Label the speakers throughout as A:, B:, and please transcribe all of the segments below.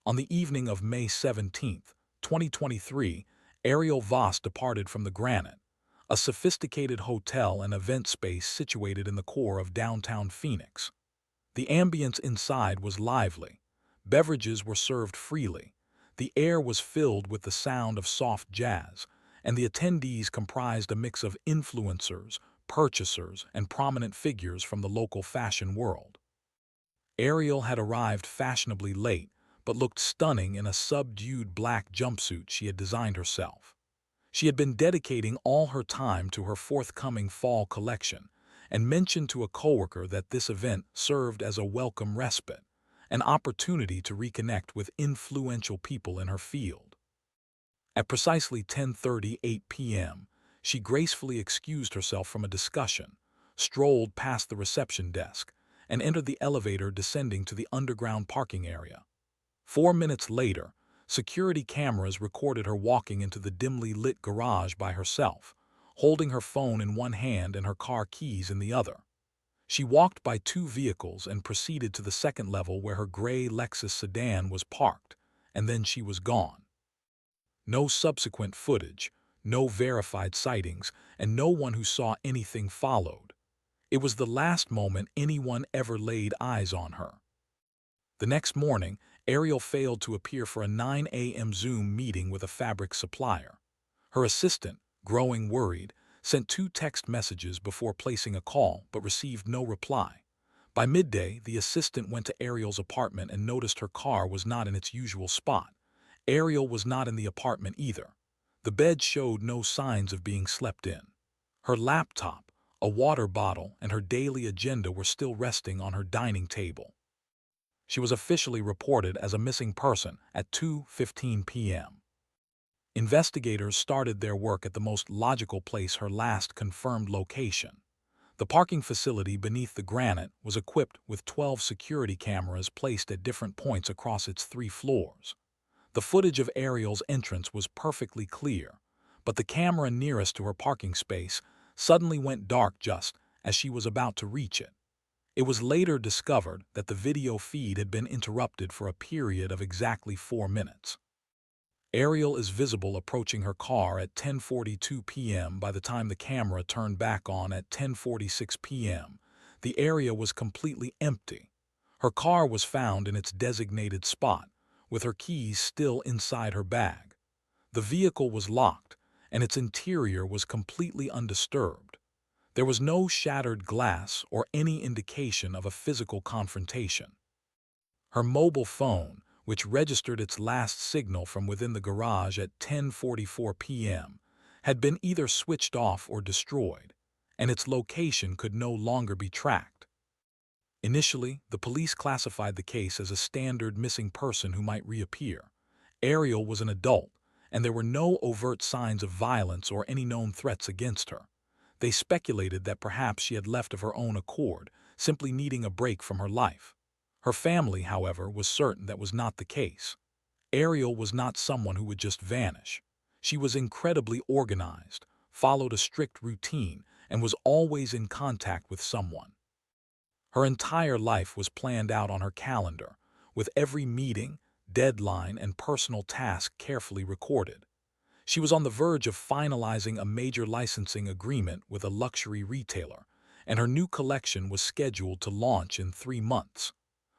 A: On the evening of May 17th, 2023, Ariel Voss departed from the Granite, a sophisticated hotel and event space situated in the core of downtown Phoenix. The ambience inside was lively. Beverages were served freely. The air was filled with the sound of soft jazz, and the attendees comprised a mix of influencers, purchasers, and prominent figures from the local fashion world. Ariel had arrived fashionably late, but looked stunning in a subdued black jumpsuit she had designed herself. She had been dedicating all her time to her forthcoming fall collection, and mentioned to a coworker that this event served as a welcome respite, an opportunity to reconnect with influential people in her field. At precisely 10:38 p.m., she gracefully excused herself from a discussion, strolled past the reception desk, and entered the elevator descending to the underground parking area. 4 minutes later, security cameras recorded her walking into the dimly lit garage by herself, holding her phone in one hand and her car keys in the other. She walked by two vehicles and proceeded to the second level where her gray Lexus sedan was parked, and then she was gone. No subsequent footage, no verified sightings, and no one who saw anything followed. It was the last moment anyone ever laid eyes on her. The next morning, Ariel failed to appear for a 9 a.m. Zoom meeting with a fabric supplier. Her assistant, growing worried, sent two text messages before placing a call but received no reply. By midday, the assistant went to Ariel's apartment and noticed her car was not in its usual spot. Ariel was not in the apartment either. The bed showed no signs of being slept in. Her laptop, a water bottle, and her daily agenda were still resting on her dining table. She was officially reported as a missing person at 2:15 p.m. Investigators started their work at the most logical place, her last confirmed location. The parking facility beneath the Granite was equipped with 12 security cameras placed at different points across its 3 floors. The footage of Ariel's entrance was perfectly clear, but the camera nearest to her parking space suddenly went dark just as she was about to reach it. It was later discovered that the video feed had been interrupted for a period of exactly 4 minutes. Ariel is visible approaching her car at 10:42 p.m. By the time the camera turned back on at 10:46 p.m., the area was completely empty. Her car was found in its designated spot, with her keys still inside her bag. The vehicle was locked, and its interior was completely undisturbed. There was no shattered glass or any indication of a physical confrontation. Her mobile phone, which registered its last signal from within the garage at 10:44 p.m., had been either switched off or destroyed, and its location could no longer be tracked. Initially, the police classified the case as a standard missing person who might reappear. Ariel was an adult, and there were no overt signs of violence or any known threats against her. They speculated that perhaps she had left of her own accord, simply needing a break from her life. Her family, however, was certain that was not the case. Ariel was not someone who would just vanish. She was incredibly organized, followed a strict routine, and was always in contact with someone. Her entire life was planned out on her calendar, with every meeting, deadline, and personal task carefully recorded. She was on the verge of finalizing a major licensing agreement with a luxury retailer, and her new collection was scheduled to launch in 3 months.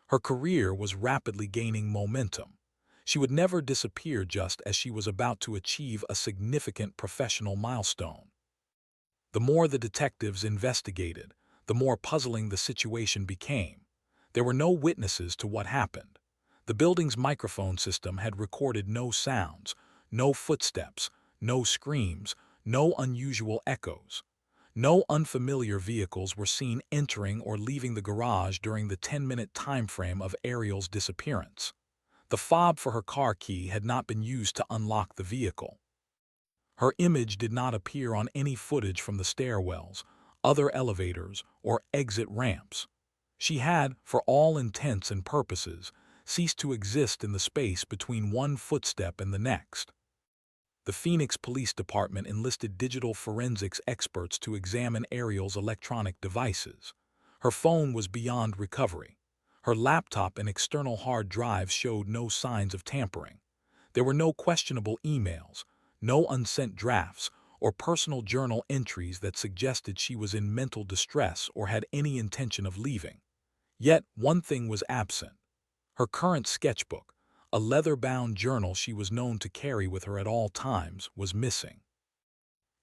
A: Her career was rapidly gaining momentum. She would never disappear just as she was about to achieve a significant professional milestone. The more the detectives investigated, the more puzzling the situation became. There were no witnesses to what happened. The building's microphone system had recorded no sounds, no footsteps, no screams, no unusual echoes. No unfamiliar vehicles were seen entering or leaving the garage during the 10-minute time frame of Ariel's disappearance. The fob for her car key had not been used to unlock the vehicle. Her image did not appear on any footage from the stairwells, other elevators, or exit ramps. She had, for all intents and purposes, ceased to exist in the space between one footstep and the next. The Phoenix Police Department enlisted digital forensics experts to examine Ariel's electronic devices. Her phone was beyond recovery. Her laptop and external hard drives showed no signs of tampering. There were no questionable emails, no unsent drafts, or personal journal entries that suggested she was in mental distress or had any intention of leaving. Yet, one thing was absent. Her current sketchbook, a leather-bound journal she was known to carry with her at all times, was missing.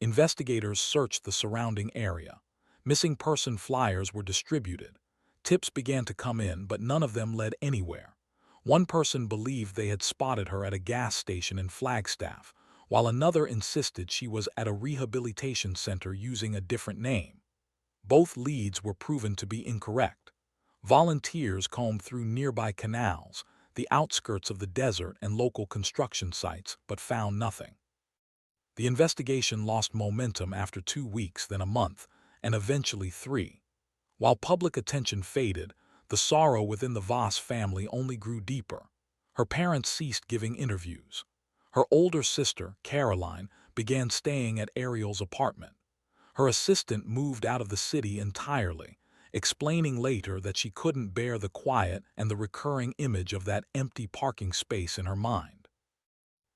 A: Investigators searched the surrounding area. Missing person flyers were distributed. Tips began to come in, but none of them led anywhere. One person believed they had spotted her at a gas station in Flagstaff, while another insisted she was at a rehabilitation center using a different name. Both leads were proven to be incorrect. Volunteers combed through nearby canals, the outskirts of the desert, and local construction sites, but found nothing. The investigation lost momentum after 2 weeks, then a month, and eventually 3. While public attention faded, the sorrow within the Voss family only grew deeper. Her parents ceased giving interviews. Her older sister, Caroline, began staying at Ariel's apartment. Her assistant moved out of the city entirely, explaining later that she couldn't bear the quiet and the recurring image of that empty parking space in her mind.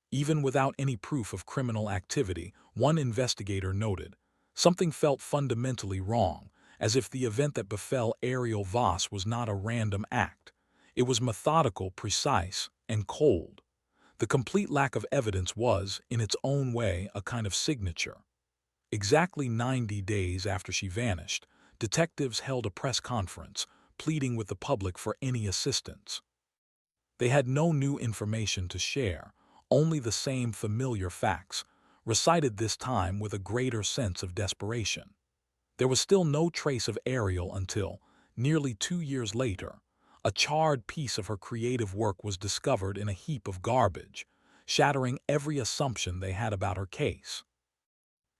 A: Even without any proof of criminal activity, one investigator noted, something felt fundamentally wrong, as if the event that befell Ariel Voss was not a random act. It was methodical, precise, and cold. The complete lack of evidence was, in its own way, a kind of signature. Exactly 90 days after she vanished, detectives held a press conference, pleading with the public for any assistance. They had no new information to share, only the same familiar facts, recited this time with a greater sense of desperation. There was still no trace of Ariel until, nearly 2 years later, a charred piece of her creative work was discovered in a heap of garbage, shattering every assumption they had about her case.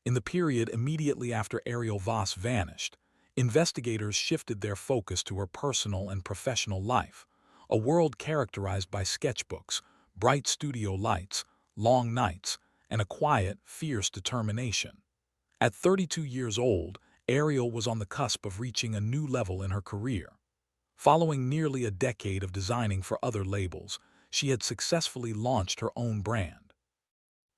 A: In the period immediately after Ariel Voss vanished, investigators shifted their focus to her personal and professional life, a world characterized by sketchbooks, bright studio lights, long nights, and a quiet, fierce determination. At 32 years old, Ariel was on the cusp of reaching a new level in her career. Following nearly a decade of designing for other labels, she had successfully launched her own brand.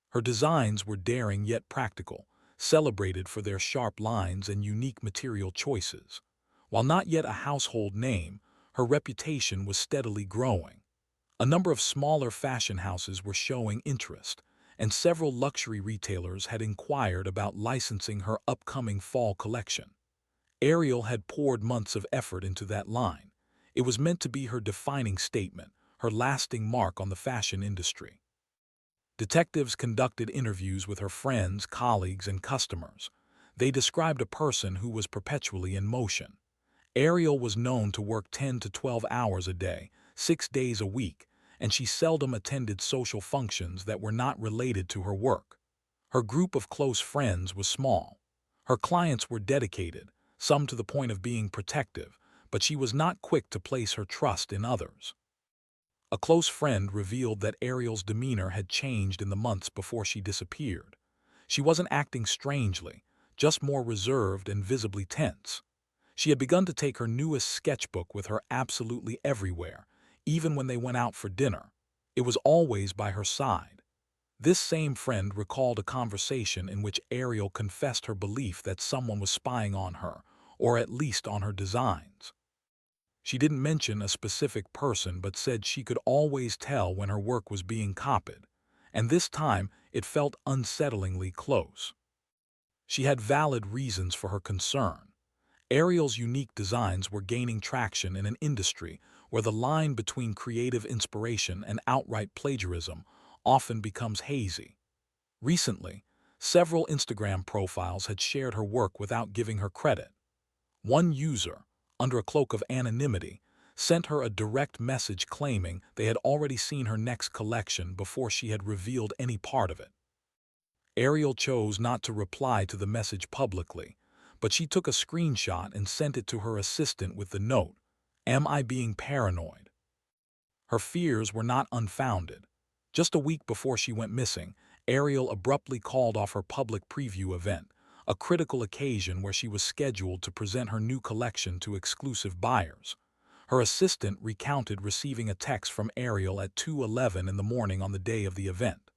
A: Her designs were daring yet practical, celebrated for their sharp lines and unique material choices. While not yet a household name, her reputation was steadily growing. A number of smaller fashion houses were showing interest, and several luxury retailers had inquired about licensing her upcoming fall collection. Ariel had poured months of effort into that line. It was meant to be her defining statement, her lasting mark on the fashion industry. Detectives conducted interviews with her friends, colleagues, and customers. They described a person who was perpetually in motion. Ariel was known to work 10 to 12 hours a day, 6 days a week, and she seldom attended social functions that were not related to her work. Her group of close friends was small. Her clients were dedicated, some to the point of being protective, but she was not quick to place her trust in others. A close friend revealed that Ariel's demeanor had changed in the months before she disappeared. She wasn't acting strangely, just more reserved and visibly tense. She had begun to take her newest sketchbook with her absolutely everywhere, even when they went out for dinner. It was always by her side. This same friend recalled a conversation in which Ariel confessed her belief that someone was spying on her, or at least on her designs. She didn't mention a specific person but said she could always tell when her work was being copied, and this time it felt unsettlingly close. She had valid reasons for her concern. Ariel's unique designs were gaining traction in an industry where the line between creative inspiration and outright plagiarism often becomes hazy. Recently, several Instagram profiles had shared her work without giving her credit. One user, under a cloak of anonymity, sent her a direct message claiming they had already seen her next collection before she had revealed any part of it. Ariel chose not to reply to the message publicly, but she took a screenshot and sent it to her assistant with the note, "Am I being paranoid?" Her fears were not unfounded. Just a week before she went missing, Ariel abruptly called off her public preview event, a critical occasion where she was scheduled to present her new collection to exclusive buyers. Her assistant recounted receiving a text from Ariel at 2:11 in the morning on the day of the event.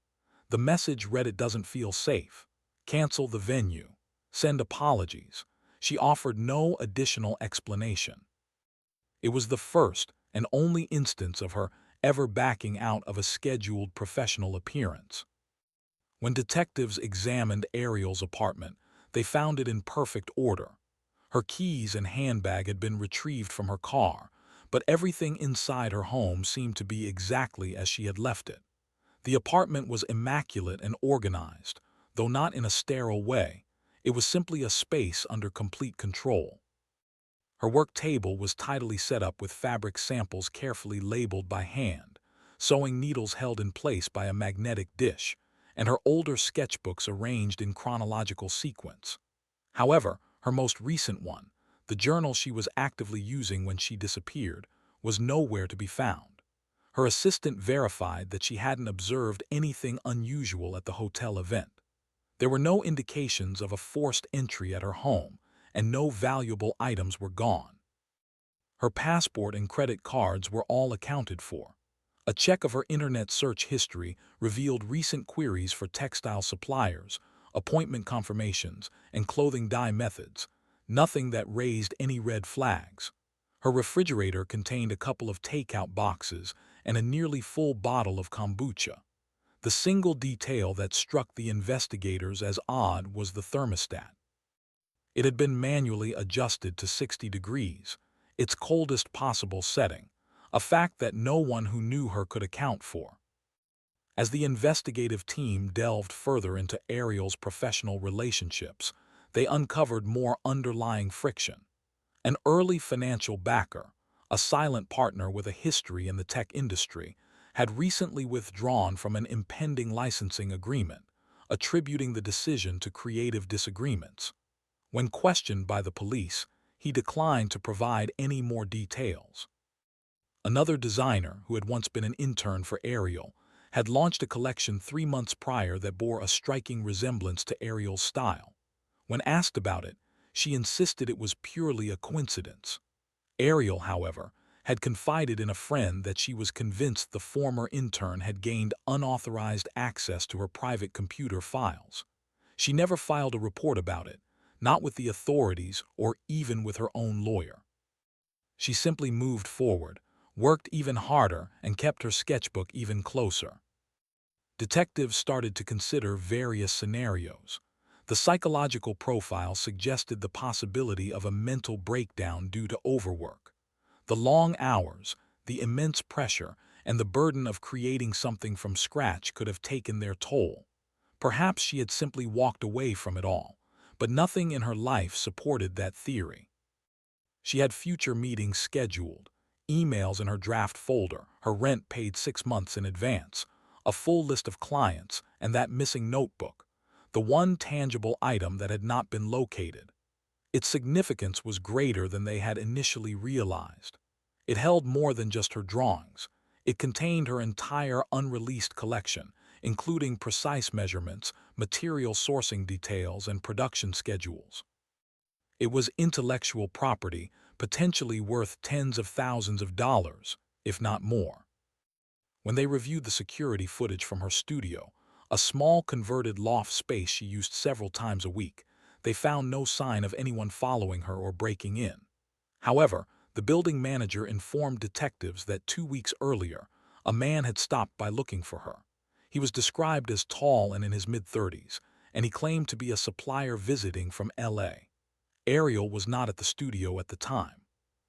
A: The message read, "It doesn't feel safe. Cancel the venue. Send apologies." She offered no additional explanation. It was the first and only instance of her ever backing out of a scheduled professional appearance. When detectives examined Ariel's apartment, they found it in perfect order. Her keys and handbag had been retrieved from her car, but everything inside her home seemed to be exactly as she had left it. The apartment was immaculate and organized, though not in a sterile way. It was simply a space under complete control. Her work table was tidily set up with fabric samples carefully labeled by hand, sewing needles held in place by a magnetic dish, and her older sketchbooks arranged in chronological sequence. However, her most recent one, the journal she was actively using when she disappeared, was nowhere to be found. Her assistant verified that she hadn't observed anything unusual at the hotel event. There were no indications of a forced entry at her home, and no valuable items were gone. Her passport and credit cards were all accounted for. A check of her internet search history revealed recent queries for textile suppliers, appointment confirmations, and clothing dye methods, nothing that raised any red flags. Her refrigerator contained a couple of takeout boxes and a nearly full bottle of kombucha. The single detail that struck the investigators as odd was the thermostat. It had been manually adjusted to 60 degrees, its coldest possible setting, a fact that no one who knew her could account for. As the investigative team delved further into Ariel's professional relationships, they uncovered more underlying friction. An early financial backer, a silent partner with a history in the tech industry, had recently withdrawn from an impending licensing agreement, attributing the decision to creative disagreements. When questioned by the police, he declined to provide any more details. Another designer, who had once been an intern for Ariel, had launched a collection 3 months prior that bore a striking resemblance to Ariel's style. When asked about it, she insisted it was purely a coincidence. Ariel, however, had confided in a friend that she was convinced the former intern had gained unauthorized access to her private computer files. She never filed a report about it, not with the authorities or even with her own lawyer. She simply moved forward, worked even harder, and kept her sketchbook even closer. Detectives started to consider various scenarios. The psychological profile suggested the possibility of a mental breakdown due to overwork. The long hours, the immense pressure, and the burden of creating something from scratch could have taken their toll. Perhaps she had simply walked away from it all, but nothing in her life supported that theory. She had future meetings scheduled, emails in her draft folder, her rent paid 6 months in advance, a full list of clients, and that missing notebook, the one tangible item that had not been located. Its significance was greater than they had initially realized. It held more than just her drawings. It contained her entire unreleased collection, including precise measurements, material sourcing details, and production schedules. It was intellectual property, potentially worth tens of thousands of dollars, if not more. When they reviewed the security footage from her studio, a small converted loft space she used several times a week, they found no sign of anyone following her or breaking in. However, the building manager informed detectives that 2 weeks earlier, a man had stopped by looking for her. He was described as tall and in his mid-30s, and he claimed to be a supplier visiting from LA. Ariel was not at the studio at the time.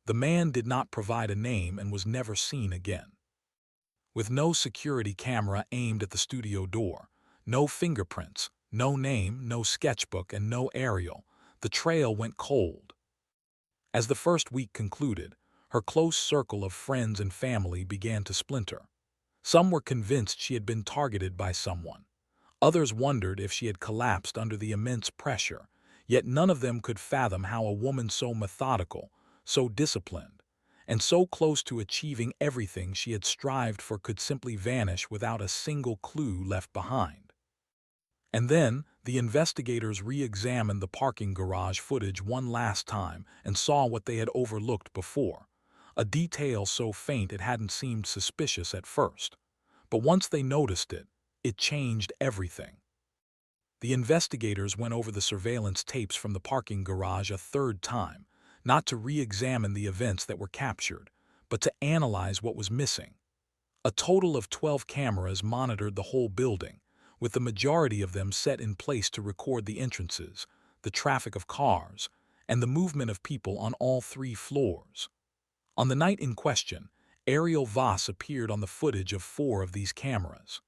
A: The man did not provide a name and was never seen again. With no security camera aimed at the studio door, no fingerprints, no name, no sketchbook, and no Ariel, the trail went cold. As the first week concluded, her close circle of friends and family began to splinter. Some were convinced she had been targeted by someone. Others wondered if she had collapsed under the immense pressure, yet none of them could fathom how a woman so methodical, so disciplined, and so close to achieving everything she had strived for could simply vanish without a single clue left behind. And then, the investigators re-examined the parking garage footage one last time and saw what they had overlooked before: a detail so faint it hadn't seemed suspicious at first. But once they noticed it, it changed everything. The investigators went over the surveillance tapes from the parking garage a third time, not to re-examine the events that were captured, but to analyze what was missing. A total of 12 cameras monitored the whole building, with the majority of them set in place to record the entrances, the traffic of cars, and the movement of people on all 3 floors. On the night in question, Ariel Voss appeared on the footage of 4 of these cameras.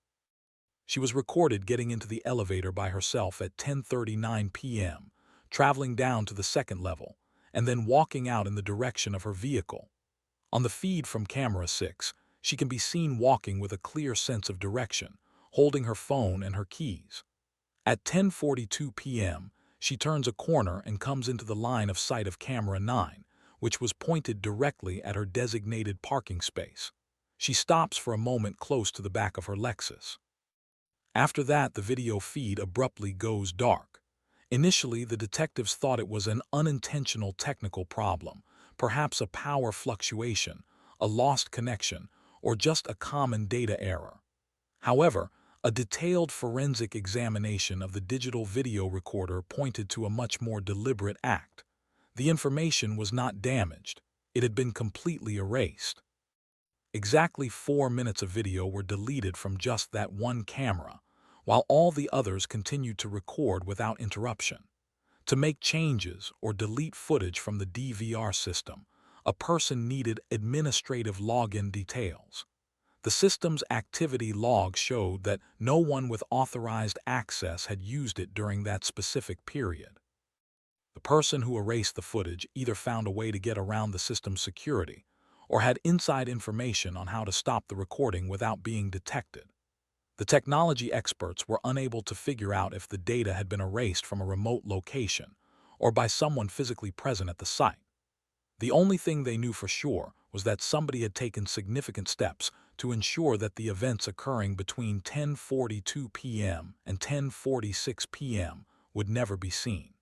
A: She was recorded getting into the elevator by herself at 10:39 p.m., traveling down to the second level, and then walking out in the direction of her vehicle. On the feed from camera 6, she can be seen walking with a clear sense of direction, holding her phone and her keys. At 10:42 p.m., she turns a corner and comes into the line of sight of camera 9, which was pointed directly at her designated parking space. She stops for a moment close to the back of her Lexus. After that, the video feed abruptly goes dark. Initially, the detectives thought it was an unintentional technical problem, perhaps a power fluctuation, a lost connection, or just a common data error. However, a detailed forensic examination of the digital video recorder pointed to a much more deliberate act. The information was not damaged. It had been completely erased. Exactly 4 minutes of video were deleted from just that one camera, while all the others continued to record without interruption. To make changes or delete footage from the DVR system, a person needed administrative login details. The system's activity log showed that no one with authorized access had used it during that specific period. The person who erased the footage either found a way to get around the system's security or had inside information on how to stop the recording without being detected. The technology experts were unable to figure out if the data had been erased from a remote location or by someone physically present at the site. The only thing they knew for sure was that somebody had taken significant steps to ensure that the events occurring between 10:42 p.m. and 10:46 p.m. would never be seen.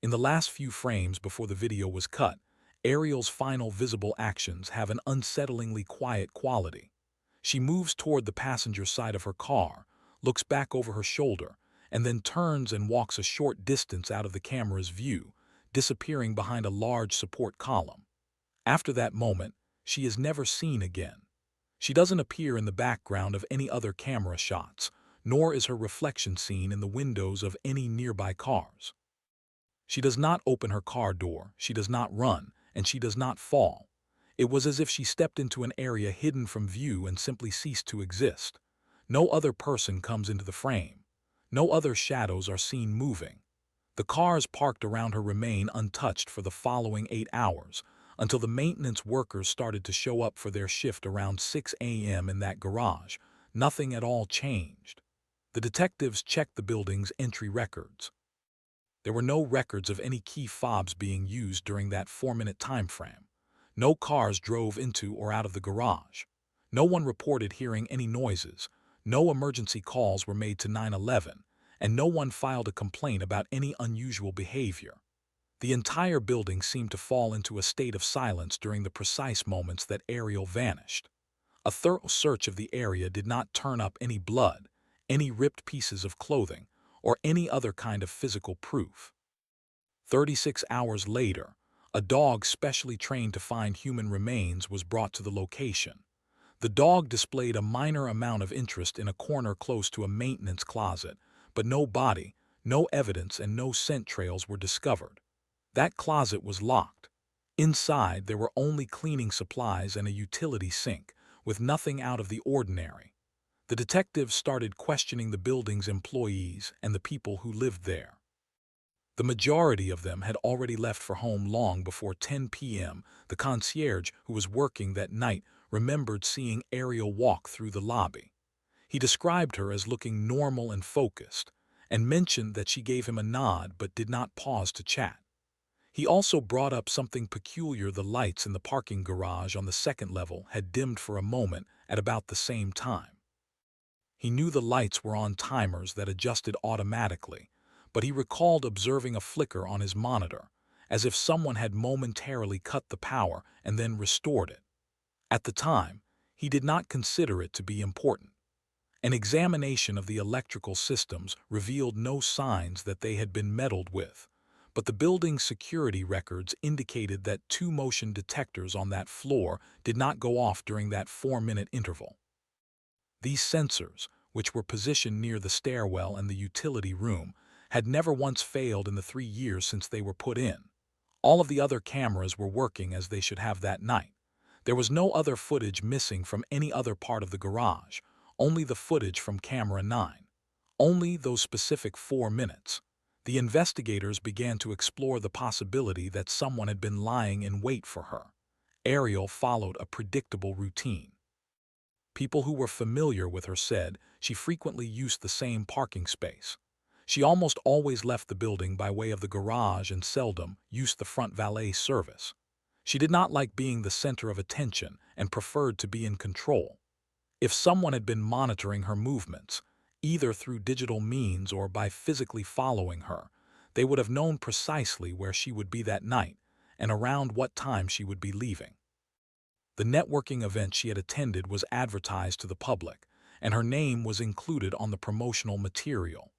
A: In the last few frames before the video was cut, Ariel's final visible actions have an unsettlingly quiet quality. She moves toward the passenger side of her car, looks back over her shoulder, and then turns and walks a short distance out of the camera's view, disappearing behind a large support column. After that moment, she is never seen again. She doesn't appear in the background of any other camera shots, nor is her reflection seen in the windows of any nearby cars. She does not open her car door, she does not run, and she does not fall. It was as if she stepped into an area hidden from view and simply ceased to exist. No other person comes into the frame. No other shadows are seen moving. The cars parked around her remain untouched for the following 8 hours, until the maintenance workers started to show up for their shift around 6 a.m. in that garage. Nothing at all changed. The detectives checked the building's entry records. There were no records of any key fobs being used during that 4-minute time frame. No cars drove into or out of the garage. No one reported hearing any noises. No emergency calls were made to 911, and no one filed a complaint about any unusual behavior. The entire building seemed to fall into a state of silence during the precise moments that Ariel vanished. A thorough search of the area did not turn up any blood, any ripped pieces of clothing, or any other kind of physical proof. 36 hours later, a dog specially trained to find human remains was brought to the location. The dog displayed a minor amount of interest in a corner close to a maintenance closet, but no body, no evidence, and no scent trails were discovered. That closet was locked. Inside, there were only cleaning supplies and a utility sink, with nothing out of the ordinary. The detectives started questioning the building's employees and the people who lived there. The majority of them had already left for home long before 10 p.m. The concierge who was working that night remembered seeing Ariel walk through the lobby. He described her as looking normal and focused, and mentioned that she gave him a nod but did not pause to chat. He also brought up something peculiar: the lights in the parking garage on the second level had dimmed for a moment at about the same time. He knew the lights were on timers that adjusted automatically, but he recalled observing a flicker on his monitor, as if someone had momentarily cut the power and then restored it. At the time, he did not consider it to be important. An examination of the electrical systems revealed no signs that they had been meddled with, but the building's security records indicated that two motion detectors on that floor did not go off during that 4-minute interval. These sensors, which were positioned near the stairwell and the utility room, had never once failed in the 3 years since they were put in. All of the other cameras were working as they should have that night. There was no other footage missing from any other part of the garage, only the footage from camera 9. Only those specific 4 minutes. The investigators began to explore the possibility that someone had been lying in wait for her. Ariel followed a predictable routine. People who were familiar with her said she frequently used the same parking space. She almost always left the building by way of the garage and seldom used the front valet service. She did not like being the center of attention and preferred to be in control. If someone had been monitoring her movements, either through digital means or by physically following her, they would have known precisely where she would be that night and around what time she would be leaving. The networking event she had attended was advertised to the public, and her name was included on the promotional material.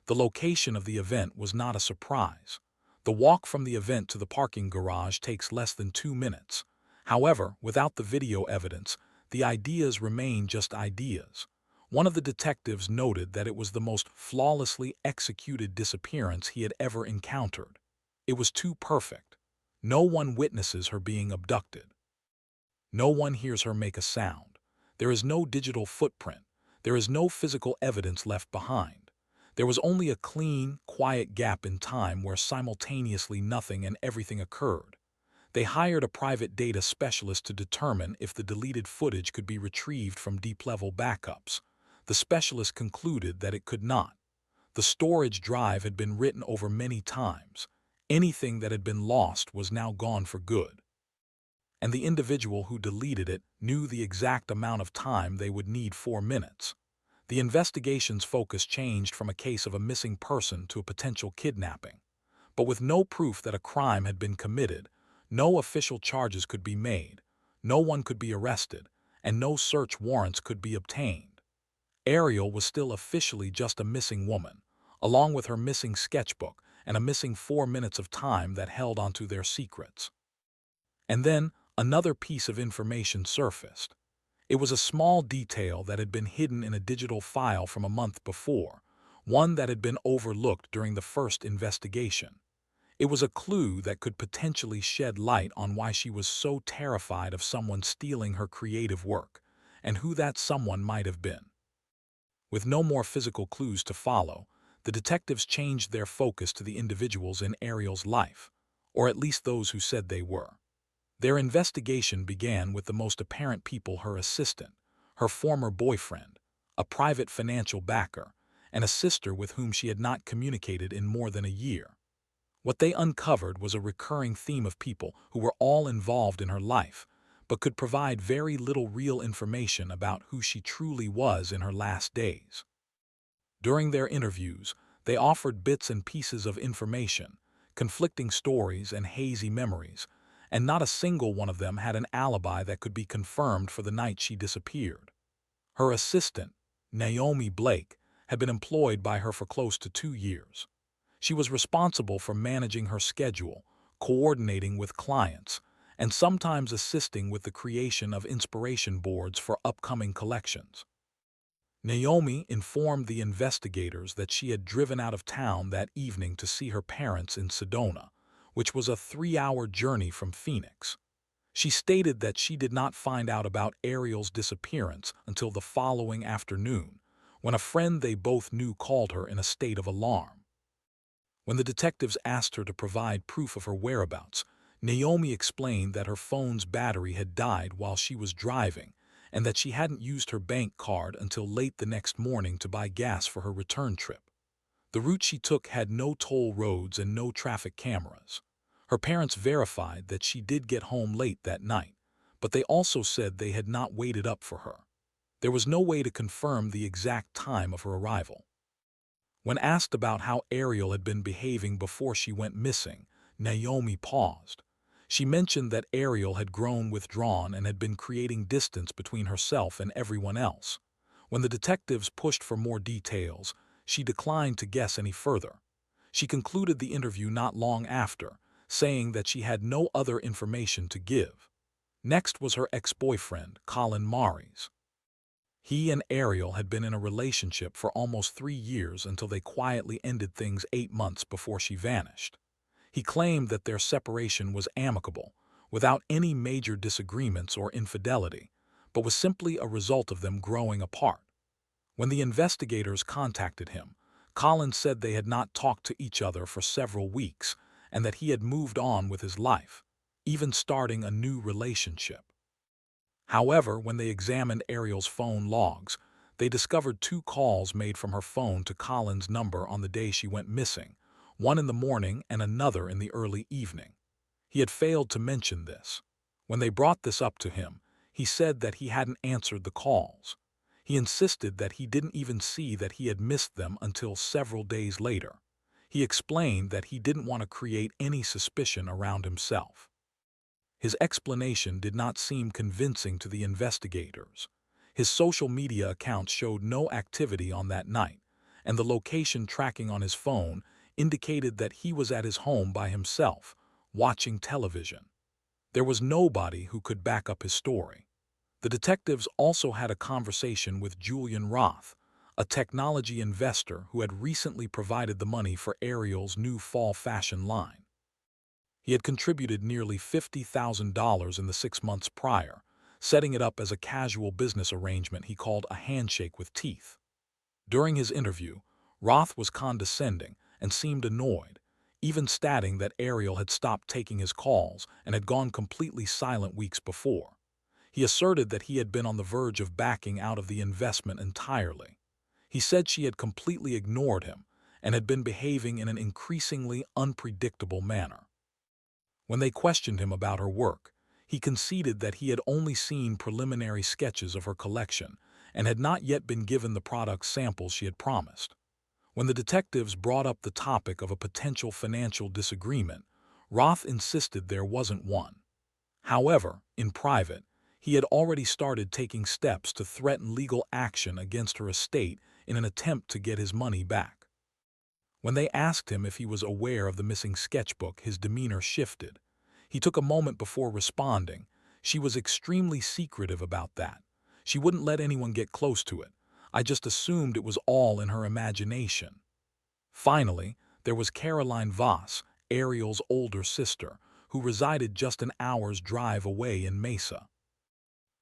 A: The location of the event was not a surprise. The walk from the event to the parking garage takes less than 2 minutes. However, without the video evidence, the ideas remain just ideas. One of the detectives noted that it was the most flawlessly executed disappearance he had ever encountered. It was too perfect. No one witnesses her being abducted. No one hears her make a sound. There is no digital footprint. There is no physical evidence left behind. There was only a clean, quiet gap in time where simultaneously nothing and everything occurred. They hired a private data specialist to determine if the deleted footage could be retrieved from deep-level backups. The specialist concluded that it could not. The storage drive had been written over many times. Anything that had been lost was now gone for good. And the individual who deleted it knew the exact amount of time they would need: 4 minutes. The investigation's focus changed from a case of a missing person to a potential kidnapping. But with no proof that a crime had been committed, no official charges could be made, no one could be arrested, and no search warrants could be obtained. Ariel was still officially just a missing woman, along with her missing sketchbook and a missing 4 minutes of time that held onto their secrets. And then, another piece of information surfaced. It was a small detail that had been hidden in a digital file from a month before, one that had been overlooked during the first investigation. It was a clue that could potentially shed light on why she was so terrified of someone stealing her creative work, and who that someone might have been. With no more physical clues to follow, the detectives changed their focus to the individuals in Ariel's life, or at least those who said they were. Their investigation began with the most apparent people: her assistant, her former boyfriend, a private financial backer, and a sister with whom she had not communicated in more than a year. What they uncovered was a recurring theme of people who were all involved in her life, but could provide very little real information about who she truly was in her last days. During their interviews, they offered bits and pieces of information, conflicting stories and hazy memories, and not a single one of them had an alibi that could be confirmed for the night she disappeared. Her assistant, Naomi Blake, had been employed by her for close to 2 years. She was responsible for managing her schedule, coordinating with clients, and sometimes assisting with the creation of inspiration boards for upcoming collections. Naomi informed the investigators that she had driven out of town that evening to see her parents in Sedona, which was a 3-hour journey from Phoenix. She stated that she did not find out about Ariel's disappearance until the following afternoon, when a friend they both knew called her in a state of alarm. When the detectives asked her to provide proof of her whereabouts, Naomi explained that her phone's battery had died while she was driving, and that she hadn't used her bank card until late the next morning to buy gas for her return trip. The route she took had no toll roads and no traffic cameras. Her parents verified that she did get home late that night, but they also said they had not waited up for her. There was no way to confirm the exact time of her arrival. When asked about how Ariel had been behaving before she went missing, Naomi paused. She mentioned that Ariel had grown withdrawn and had been creating distance between herself and everyone else. When the detectives pushed for more details, she declined to guess any further. She concluded the interview not long after, saying that she had no other information to give. Next was her ex-boyfriend, Colin Maries. He and Ariel had been in a relationship for almost 3 years until they quietly ended things 8 months before she vanished. He claimed that their separation was amicable, without any major disagreements or infidelity, but was simply a result of them growing apart. When the investigators contacted him, Colin said they had not talked to each other for several weeks and that he had moved on with his life, even starting a new relationship. However, when they examined Ariel's phone logs, they discovered 2 calls made from her phone to Colin's number on the day she went missing, one in the morning and another in the early evening. He had failed to mention this. When they brought this up to him, he said that he hadn't answered the calls. He insisted that he didn't even see that he had missed them until several days later. He explained that he didn't want to create any suspicion around himself. His explanation did not seem convincing to the investigators. His social media accounts showed no activity on that night, and the location tracking on his phone indicated that he was at his home by himself, watching television. There was nobody who could back up his story. The detectives also had a conversation with Julian Roth, a technology investor who had recently provided the money for Ariel's new fall fashion line. He had contributed nearly $50,000 in the 6 months prior, setting it up as a casual business arrangement he called a handshake with teeth. During his interview, Roth was condescending and seemed annoyed, even stating that Ariel had stopped taking his calls and had gone completely silent weeks before. He asserted that he had been on the verge of backing out of the investment entirely. He said she had completely ignored him and had been behaving in an increasingly unpredictable manner. When they questioned him about her work, he conceded that he had only seen preliminary sketches of her collection and had not yet been given the product samples she had promised. When the detectives brought up the topic of a potential financial disagreement, Roth insisted there wasn't one. However, in private, he had already started taking steps to threaten legal action against her estate in an attempt to get his money back. When they asked him if he was aware of the missing sketchbook, his demeanor shifted. He took a moment before responding. She was extremely secretive about that. She wouldn't let anyone get close to it. I just assumed it was all in her imagination. Finally, there was Caroline Voss, Ariel's older sister, who resided just an hour's drive away in Mesa.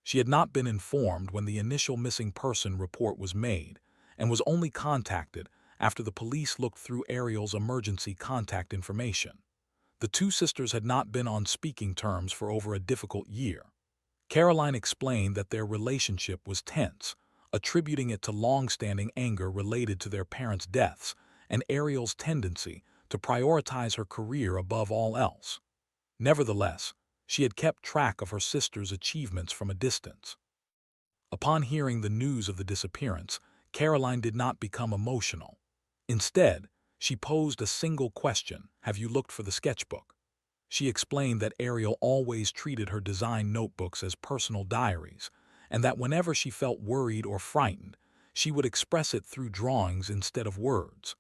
A: She had not been informed when the initial missing person report was made and was only contacted after the police looked through Ariel's emergency contact information. The 2 sisters had not been on speaking terms for over a difficult year. Caroline explained that their relationship was tense, attributing it to long-standing anger related to their parents' deaths and Ariel's tendency to prioritize her career above all else. Nevertheless, she had kept track of her sister's achievements from a distance. Upon hearing the news of the disappearance, Caroline did not become emotional. Instead, she posed a single question: have you looked for the sketchbook? She explained that Ariel always treated her design notebooks as personal diaries, and that whenever she felt worried or frightened, she would express it through drawings instead of words.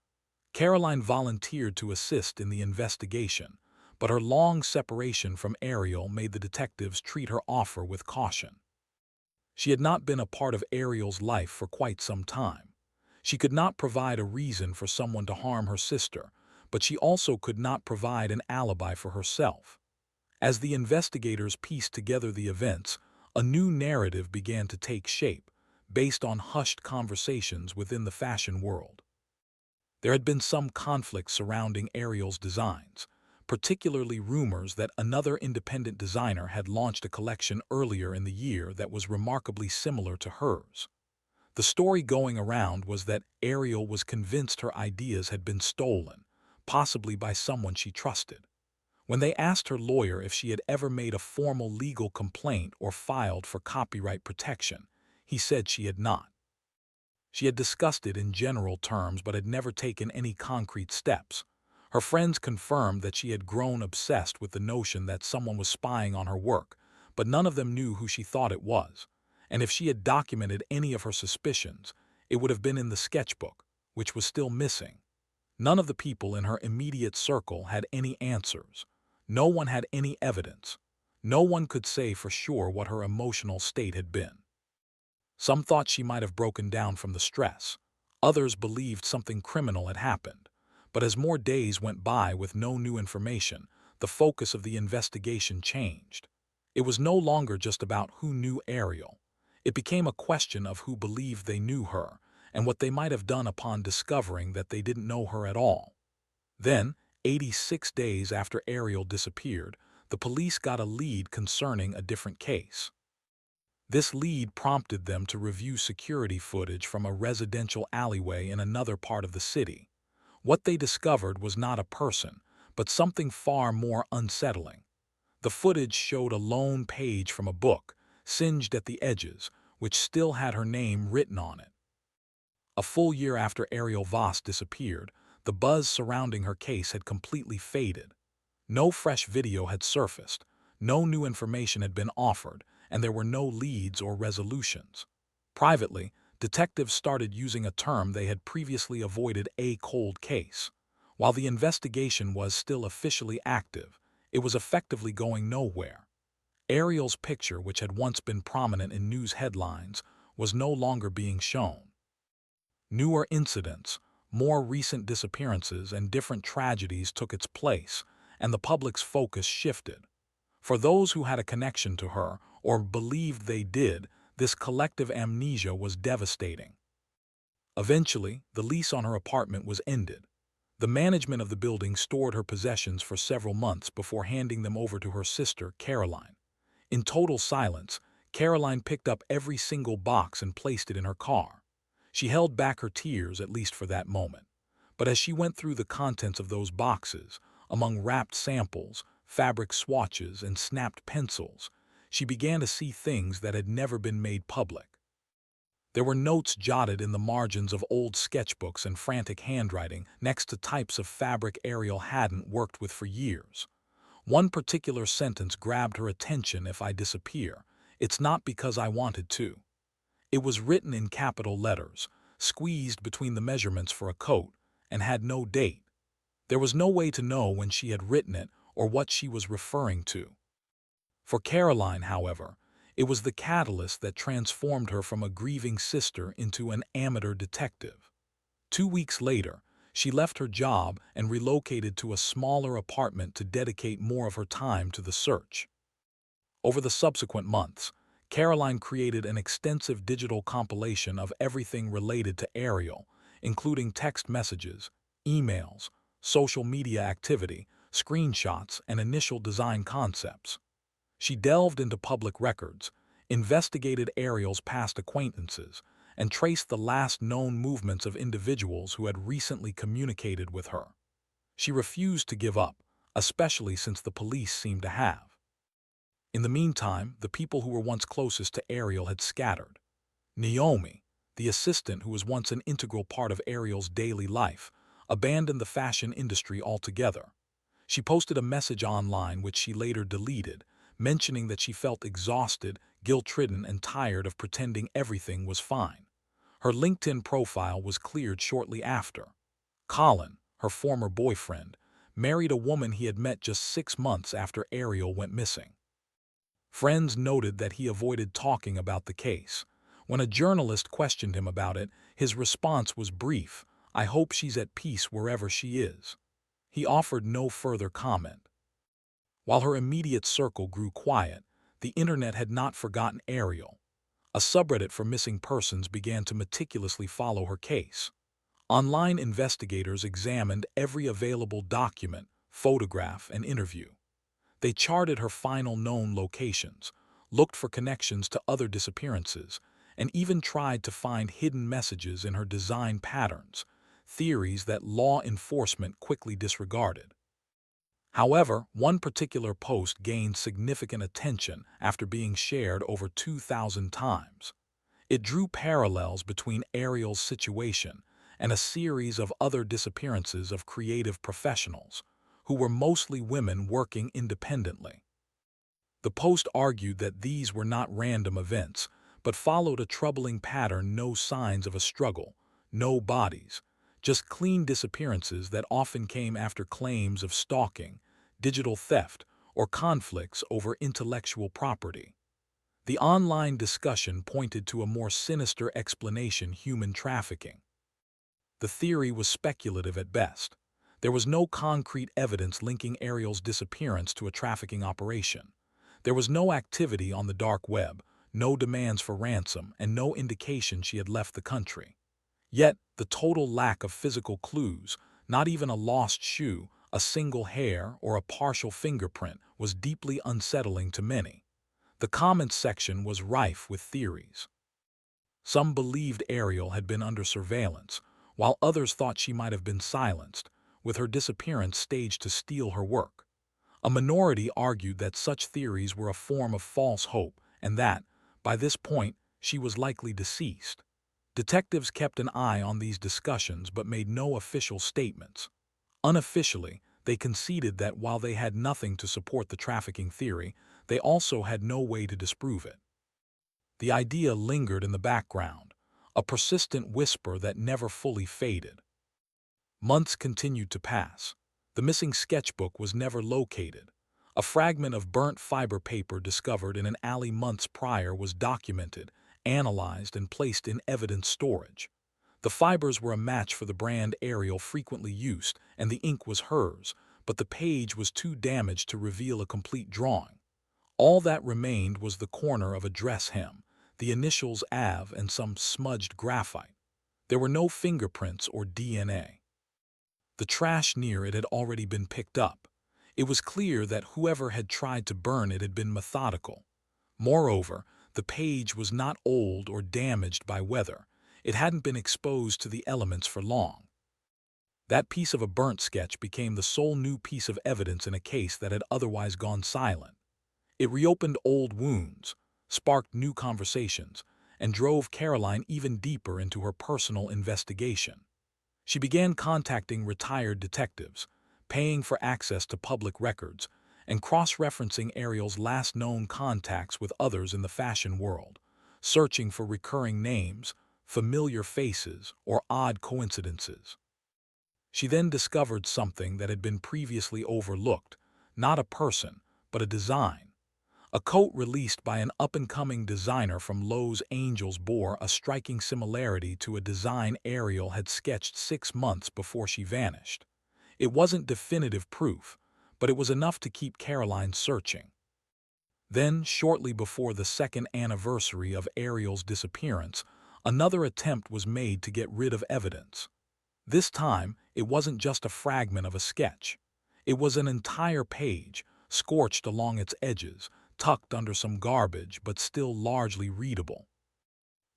A: Caroline volunteered to assist in the investigation, but her long separation from Ariel made the detectives treat her offer with caution. She had not been a part of Ariel's life for quite some time. She could not provide a reason for someone to harm her sister, but she also could not provide an alibi for herself. As the investigators pieced together the events, a new narrative began to take shape, based on hushed conversations within the fashion world. There had been some conflict surrounding Ariel's designs, particularly rumors that another independent designer had launched a collection earlier in the year that was remarkably similar to hers. The story going around was that Ariel was convinced her ideas had been stolen, possibly by someone she trusted. When they asked her lawyer if she had ever made a formal legal complaint or filed for copyright protection, he said she had not. She had discussed it in general terms but had never taken any concrete steps. Her friends confirmed that she had grown obsessed with the notion that someone was spying on her work, but none of them knew who she thought it was. And if she had documented any of her suspicions, it would have been in the sketchbook, which was still missing. None of the people in her immediate circle had any answers. No one had any evidence. No one could say for sure what her emotional state had been. Some thought she might have broken down from the stress. Others believed something criminal had happened. But as more days went by with no new information, the focus of the investigation changed. It was no longer just about who knew Ariel. It became a question of who believed they knew her, and what they might have done upon discovering that they didn't know her at all. Then, 86 days after Ariel disappeared, the police got a lead concerning a different case. This lead prompted them to review security footage from a residential alleyway in another part of the city. What they discovered was not a person, but something far more unsettling. The footage showed a lone page from a book, singed at the edges, which still had her name written on it. A full year after Ariel Voss disappeared, the buzz surrounding her case had completely faded. No fresh video had surfaced, no new information had been offered, and there were no leads or resolutions. Privately, detectives started using a term they had previously avoided: a cold case. While the investigation was still officially active, it was effectively going nowhere. Ariel's picture, which had once been prominent in news headlines, was no longer being shown. Newer incidents, more recent disappearances, and different tragedies took its place, and the public's focus shifted. For those who had a connection to her, or believed they did, this collective amnesia was devastating. Eventually, the lease on her apartment was ended. The management of the building stored her possessions for several months before handing them over to her sister, Caroline. In total silence, Caroline picked up every single box and placed it in her car. She held back her tears, at least for that moment. But as she went through the contents of those boxes, among wrapped samples, fabric swatches, and snapped pencils, she began to see things that had never been made public. There were notes jotted in the margins of old sketchbooks and frantic handwriting next to types of fabric Ariel hadn't worked with for years. One particular sentence grabbed her attention: "If I disappear, it's not because I wanted to." It was written in capital letters, squeezed between the measurements for a coat, and had no date. There was no way to know when she had written it or what she was referring to. For Caroline, however, it was the catalyst that transformed her from a grieving sister into an amateur detective. 2 weeks later, she left her job and relocated to a smaller apartment to dedicate more of her time to the search. Over the subsequent months, Caroline created an extensive digital compilation of everything related to Ariel, including text messages, emails, social media activity, screenshots, and initial design concepts. She delved into public records, investigated Ariel's past acquaintances, and traced the last known movements of individuals who had recently communicated with her. She refused to give up, especially since the police seemed to have. In the meantime, the people who were once closest to Ariel had scattered. Naomi, the assistant who was once an integral part of Ariel's daily life, abandoned the fashion industry altogether. She posted a message online which she later deleted, mentioning that she felt exhausted, guilt-ridden, and tired of pretending everything was fine. Her LinkedIn profile was cleared shortly after. Colin, her former boyfriend, married a woman he had met just 6 months after Ariel went missing. Friends noted that he avoided talking about the case. When a journalist questioned him about it, his response was brief: "I hope she's at peace wherever she is." He offered no further comment. While her immediate circle grew quiet, the internet had not forgotten Ariel. A subreddit for missing persons began to meticulously follow her case. Online investigators examined every available document, photograph, and interview. They charted her final known locations, looked for connections to other disappearances, and even tried to find hidden messages in her design patterns, theories that law enforcement quickly disregarded. However, one particular post gained significant attention after being shared over 2,000 times. It drew parallels between Ariel's situation and a series of other disappearances of creative professionals, who were mostly women working independently. The Post argued that these were not random events, but followed a troubling pattern: no signs of a struggle, no bodies, just clean disappearances that often came after claims of stalking, digital theft, or conflicts over intellectual property. The online discussion pointed to a more sinister explanation: human trafficking. The theory was speculative at best. There was no concrete evidence linking Ariel's disappearance to a trafficking operation. There was no activity on the dark web, no demands for ransom, and no indication she had left the country. Yet, the total lack of physical clues, not even a lost shoe, a single hair, or a partial fingerprint, was deeply unsettling to many. The comments section was rife with theories. Some believed Ariel had been under surveillance, while others thought she might have been silenced, with her disappearance staged to steal her work. A minority argued that such theories were a form of false hope and that, by this point, she was likely deceased. Detectives kept an eye on these discussions but made no official statements. Unofficially, they conceded that while they had nothing to support the trafficking theory, they also had no way to disprove it. The idea lingered in the background, a persistent whisper that never fully faded. Months continued to pass. The missing sketchbook was never located. A fragment of burnt fiber paper discovered in an alley months prior was documented, analyzed, and placed in evidence storage. The fibers were a match for the brand Ariel frequently used, and the ink was hers, but the page was too damaged to reveal a complete drawing. All that remained was the corner of a dress hem, the initials AV, and some smudged graphite. There were no fingerprints or DNA. The trash near it had already been picked up. It was clear that whoever had tried to burn it had been methodical. Moreover, the page was not old or damaged by weather. It hadn't been exposed to the elements for long. That piece of a burnt sketch became the sole new piece of evidence in a case that had otherwise gone silent. It reopened old wounds, sparked new conversations, and drove Caroline even deeper into her personal investigation. She began contacting retired detectives, paying for access to public records, and cross-referencing Ariel's last known contacts with others in the fashion world, searching for recurring names, familiar faces, or odd coincidences. She then discovered something that had been previously overlooked: not a person, but a design. A coat released by an up-and-coming designer from Los Angeles bore a striking similarity to a design Ariel had sketched 6 months before she vanished. It wasn't definitive proof, but it was enough to keep Caroline searching. Then, shortly before the second anniversary of Ariel's disappearance, another attempt was made to get rid of evidence. This time, it wasn't just a fragment of a sketch. It was an entire page, scorched along its edges, tucked under some garbage but still largely readable.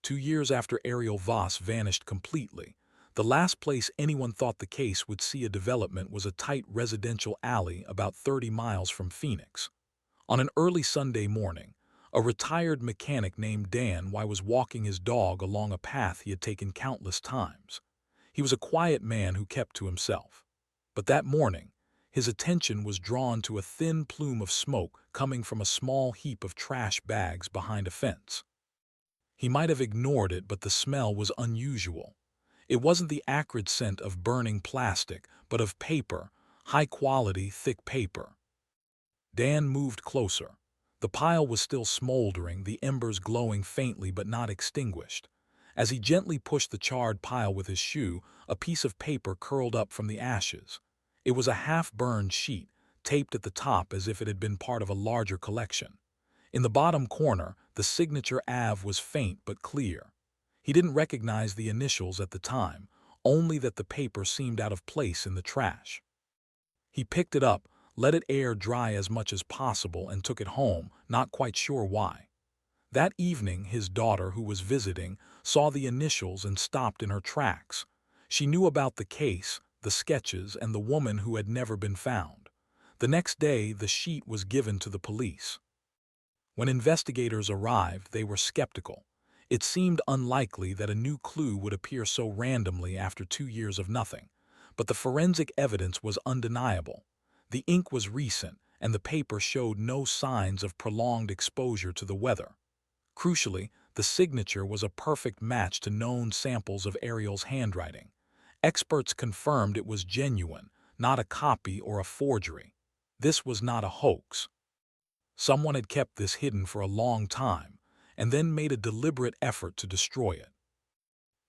A: 2 years after Ariel Voss vanished completely, the last place anyone thought the case would see a development was a tight residential alley about 30 miles from Phoenix. On an early Sunday morning, a retired mechanic named Dan was walking his dog along a path he had taken countless times. He was a quiet man who kept to himself. But that morning, his attention was drawn to a thin plume of smoke coming from a small heap of trash bags behind a fence. He might have ignored it, but the smell was unusual. It wasn't the acrid scent of burning plastic, but of paper, high-quality, thick paper. Dan moved closer. The pile was still smoldering, the embers glowing faintly but not extinguished. As he gently pushed the charred pile with his shoe, a piece of paper curled up from the ashes. It was a half-burned sheet, taped at the top as if it had been part of a larger collection. In the bottom corner, the signature AV was faint but clear. He didn't recognize the initials at the time, only that the paper seemed out of place in the trash. He picked it up, let it air dry as much as possible, and took it home, not quite sure why. That evening, his daughter, who was visiting, saw the initials and stopped in her tracks. She knew about the case, the sketches, and the woman who had never been found. The next day, the sheet was given to the police. When investigators arrived, they were skeptical. It seemed unlikely that a new clue would appear so randomly after 2 years of nothing, but the forensic evidence was undeniable. The ink was recent, and the paper showed no signs of prolonged exposure to the weather. Crucially, the signature was a perfect match to known samples of Ariel's handwriting. Experts confirmed it was genuine, not a copy or a forgery. This was not a hoax. Someone had kept this hidden for a long time, and then made a deliberate effort to destroy it.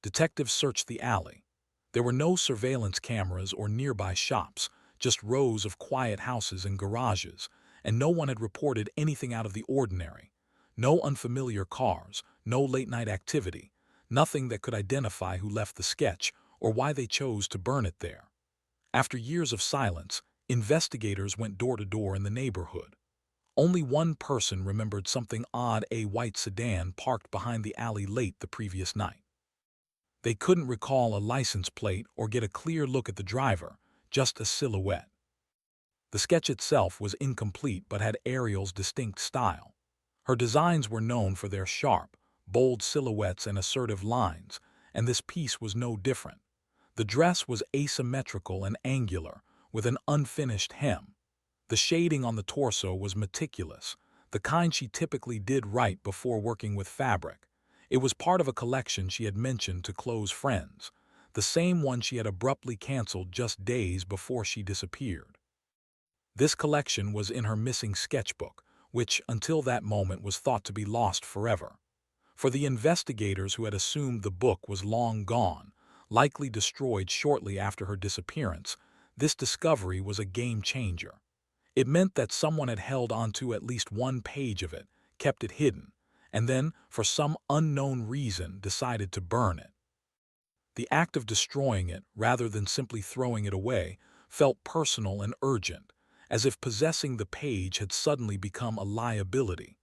A: Detectives searched the alley. There were no surveillance cameras or nearby shops, just rows of quiet houses and garages, and no one had reported anything out of the ordinary. No unfamiliar cars, no late-night activity, nothing that could identify who left the sketch or why they chose to burn it there. After years of silence, investigators went door to door in the neighborhood. Only one person remembered something odd: a white sedan parked behind the alley late the previous night. They couldn't recall a license plate or get a clear look at the driver, just a silhouette. The sketch itself was incomplete but had Ariel's distinct style. Her designs were known for their sharp, bold silhouettes and assertive lines, and this piece was no different. The dress was asymmetrical and angular, with an unfinished hem. The shading on the torso was meticulous, the kind she typically did right before working with fabric. It was part of a collection she had mentioned to close friends, the same one she had abruptly canceled just days before she disappeared. This collection was in her missing sketchbook, which, until that moment, was thought to be lost forever. For the investigators who had assumed the book was long gone, likely destroyed shortly after her disappearance, this discovery was a game changer. It meant that someone had held onto at least one page of it, kept it hidden, and then, for some unknown reason, decided to burn it. The act of destroying it, rather than simply throwing it away, felt personal and urgent, as if possessing the page had suddenly become a liability.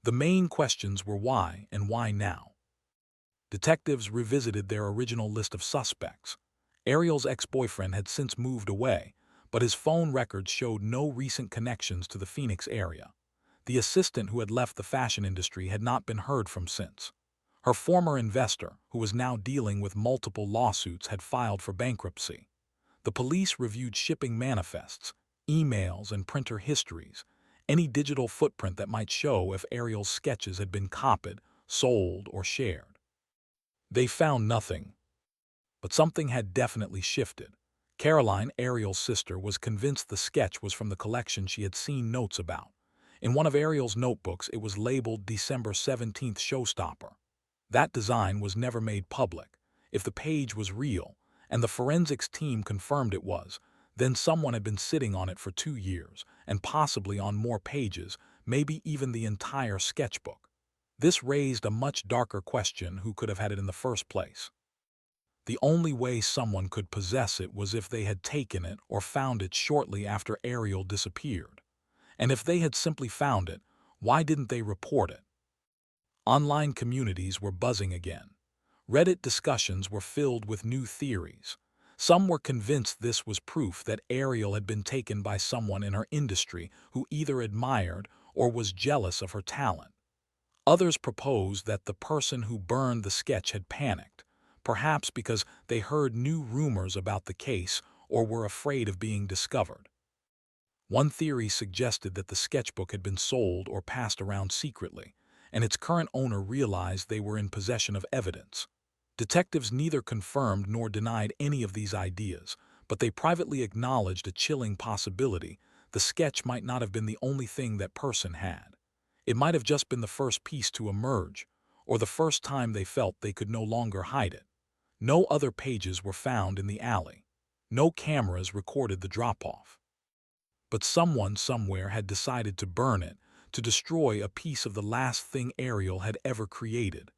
A: The main questions were why and why now. Detectives revisited their original list of suspects. Ariel's ex-boyfriend had since moved away, but his phone records showed no recent connections to the Phoenix area. The assistant who had left the fashion industry had not been heard from since. Her former investor, who was now dealing with multiple lawsuits, had filed for bankruptcy. The police reviewed shipping manifests, emails, and printer histories, any digital footprint that might show if Ariel's sketches had been copied, sold, or shared. They found nothing, but something had definitely shifted. Caroline, Ariel's sister, was convinced the sketch was from the collection she had seen notes about. In one of Ariel's notebooks, it was labeled December 17th Showstopper. That design was never made public. If the page was real, and the forensics team confirmed it was, then someone had been sitting on it for 2 years, and possibly on more pages, maybe even the entire sketchbook. This raised a much darker question: who could have had it in the first place? The only way someone could possess it was if they had taken it or found it shortly after Ariel disappeared. And if they had simply found it, why didn't they report it? Online communities were buzzing again. Reddit discussions were filled with new theories. Some were convinced this was proof that Ariel had been taken by someone in her industry who either admired or was jealous of her talent. Others proposed that the person who burned the sketch had panicked, perhaps because they heard new rumors about the case or were afraid of being discovered. One theory suggested that the sketchbook had been sold or passed around secretly, and its current owner realized they were in possession of evidence. Detectives neither confirmed nor denied any of these ideas, but they privately acknowledged a chilling possibility: the sketch might not have been the only thing that person had. It might have just been the first piece to emerge, or the first time they felt they could no longer hide it. No other pages were found in the alley. No cameras recorded the drop-off. But someone somewhere had decided to burn it, to destroy a piece of the last thing Ariel had ever created.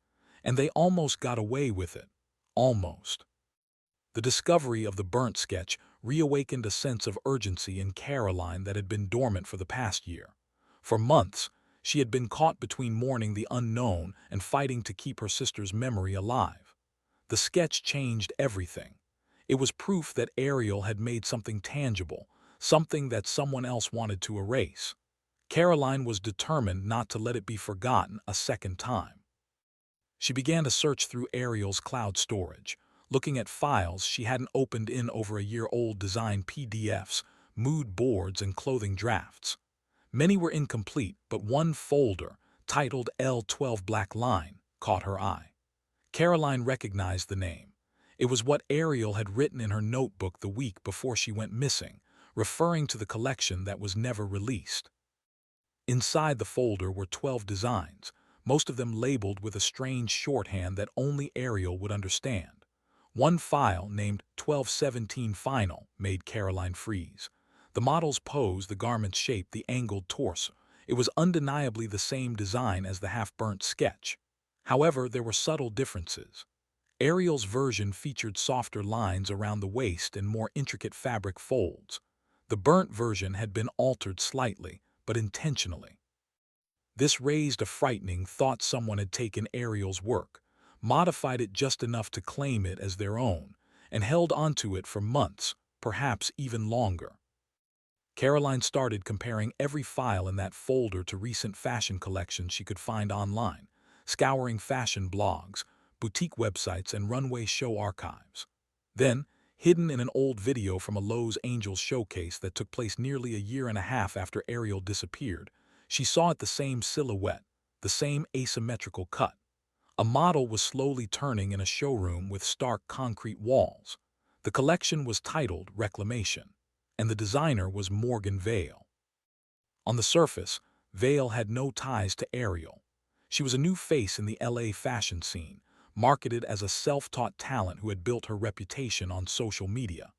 A: And they almost got away with it. Almost. The discovery of the burnt sketch reawakened a sense of urgency in Caroline that had been dormant for the past year. For months, she had been caught between mourning the unknown and fighting to keep her sister's memory alive. The sketch changed everything. It was proof that Ariel had made something tangible, something that someone else wanted to erase. Caroline was determined not to let it be forgotten a second time. She began to search through Ariel's cloud storage, looking at files she hadn't opened in over a year-old, design PDFs, mood boards, and clothing drafts. Many were incomplete, but one folder, titled L12 Black Line, caught her eye. Caroline recognized the name. It was what Ariel had written in her notebook the week before she went missing, referring to the collection that was never released. Inside the folder were 12 designs, most of them labeled with a strange shorthand that only Ariel would understand. One file, named 1217 Final, made Caroline freeze. The model's pose, the garment's shape, the angled torso. It was undeniably the same design as the half-burnt sketch. However, there were subtle differences. Ariel's version featured softer lines around the waist and more intricate fabric folds. The burnt version had been altered slightly, but intentionally. This raised a frightening thought: someone had taken Ariel's work, modified it just enough to claim it as their own, and held onto it for months, perhaps even longer. Caroline started comparing every file in that folder to recent fashion collections she could find online, scouring fashion blogs, boutique websites, and runway show archives. Then, hidden in an old video from a Los Angeles showcase that took place nearly a year and a half after Ariel disappeared, she saw it: the same silhouette, the same asymmetrical cut. A model was slowly turning in a showroom with stark concrete walls. The collection was titled Reclamation, and the designer was Morgan Vale. On the surface, Vale had no ties to Ariel. She was a new face in the LA fashion scene, marketed as a self-taught talent who had built her reputation on social media.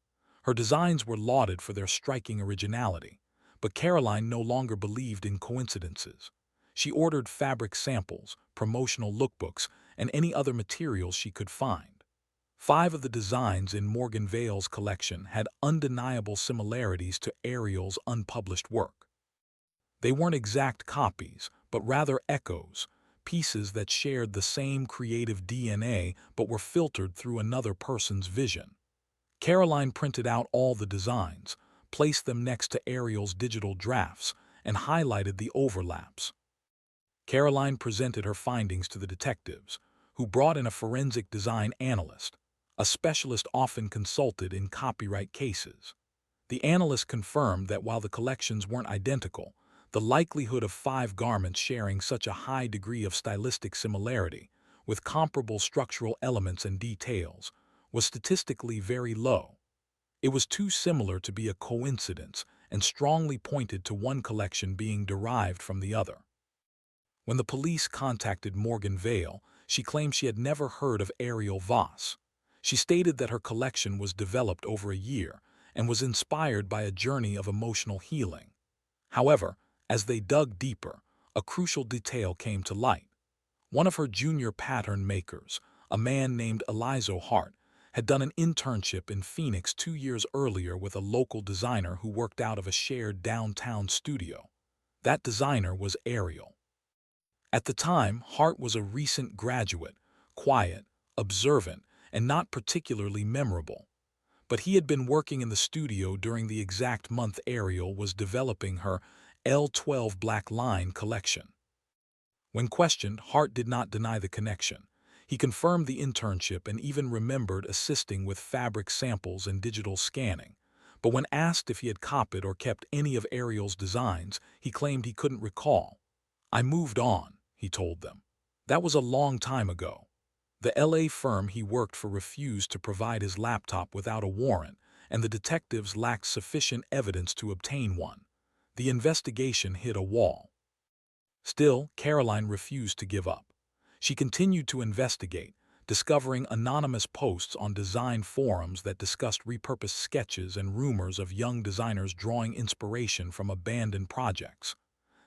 A: Her designs were lauded for their striking originality, but Caroline no longer believed in coincidences. She ordered fabric samples, promotional lookbooks, and any other materials she could find. 5 of the designs in Morgan Vale's collection had undeniable similarities to Ariel's unpublished work. They weren't exact copies, but rather echoes, pieces that shared the same creative DNA but were filtered through another person's vision. Caroline printed out all the designs, placed them next to Ariel's digital drafts, and highlighted the overlaps. Caroline presented her findings to the detectives, who brought in a forensic design analyst, a specialist often consulted in copyright cases. The analyst confirmed that while the collections weren't identical, the likelihood of 5 garments sharing such a high degree of stylistic similarity, with comparable structural elements and details, was statistically very low. It was too similar to be a coincidence and strongly pointed to one collection being derived from the other. When the police contacted Morgan Vale, she claimed she had never heard of Ariel Voss. She stated that her collection was developed over a year and was inspired by a journey of emotional healing. However, as they dug deeper, a crucial detail came to light. One of her junior pattern makers, a man named Elizo Hart, had done an internship in Phoenix 2 years earlier with a local designer who worked out of a shared downtown studio. That designer was Ariel. At the time, Hart was a recent graduate, quiet, observant, and not particularly memorable. But he had been working in the studio during the exact month Ariel was developing her L12 Black Line collection. When questioned, Hart did not deny the connection. He confirmed the internship and even remembered assisting with fabric samples and digital scanning. But when asked if he had copied or kept any of Ariel's designs, he claimed he couldn't recall. "I moved on," he told them. "That was a long time ago." The LA firm he worked for refused to provide his laptop without a warrant, and the detectives lacked sufficient evidence to obtain one. The investigation hit a wall. Still, Caroline refused to give up. She continued to investigate, discovering anonymous posts on design forums that discussed repurposed sketches and rumors of young designers drawing inspiration from abandoned projects.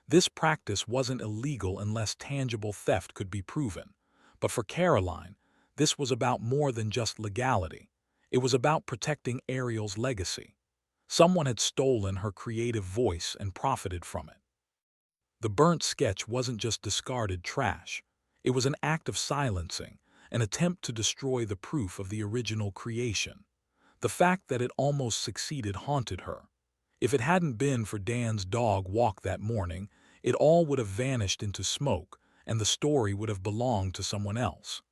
A: This practice wasn't illegal unless tangible theft could be proven. But for Caroline, this was about more than just legality. It was about protecting Ariel's legacy. Someone had stolen her creative voice and profited from it. The burnt sketch wasn't just discarded trash. It was an act of silencing, an attempt to destroy the proof of the original creation. The fact that it almost succeeded haunted her. If it hadn't been for Dan's dog walk that morning, it all would have vanished into smoke, and the story would have belonged to someone else.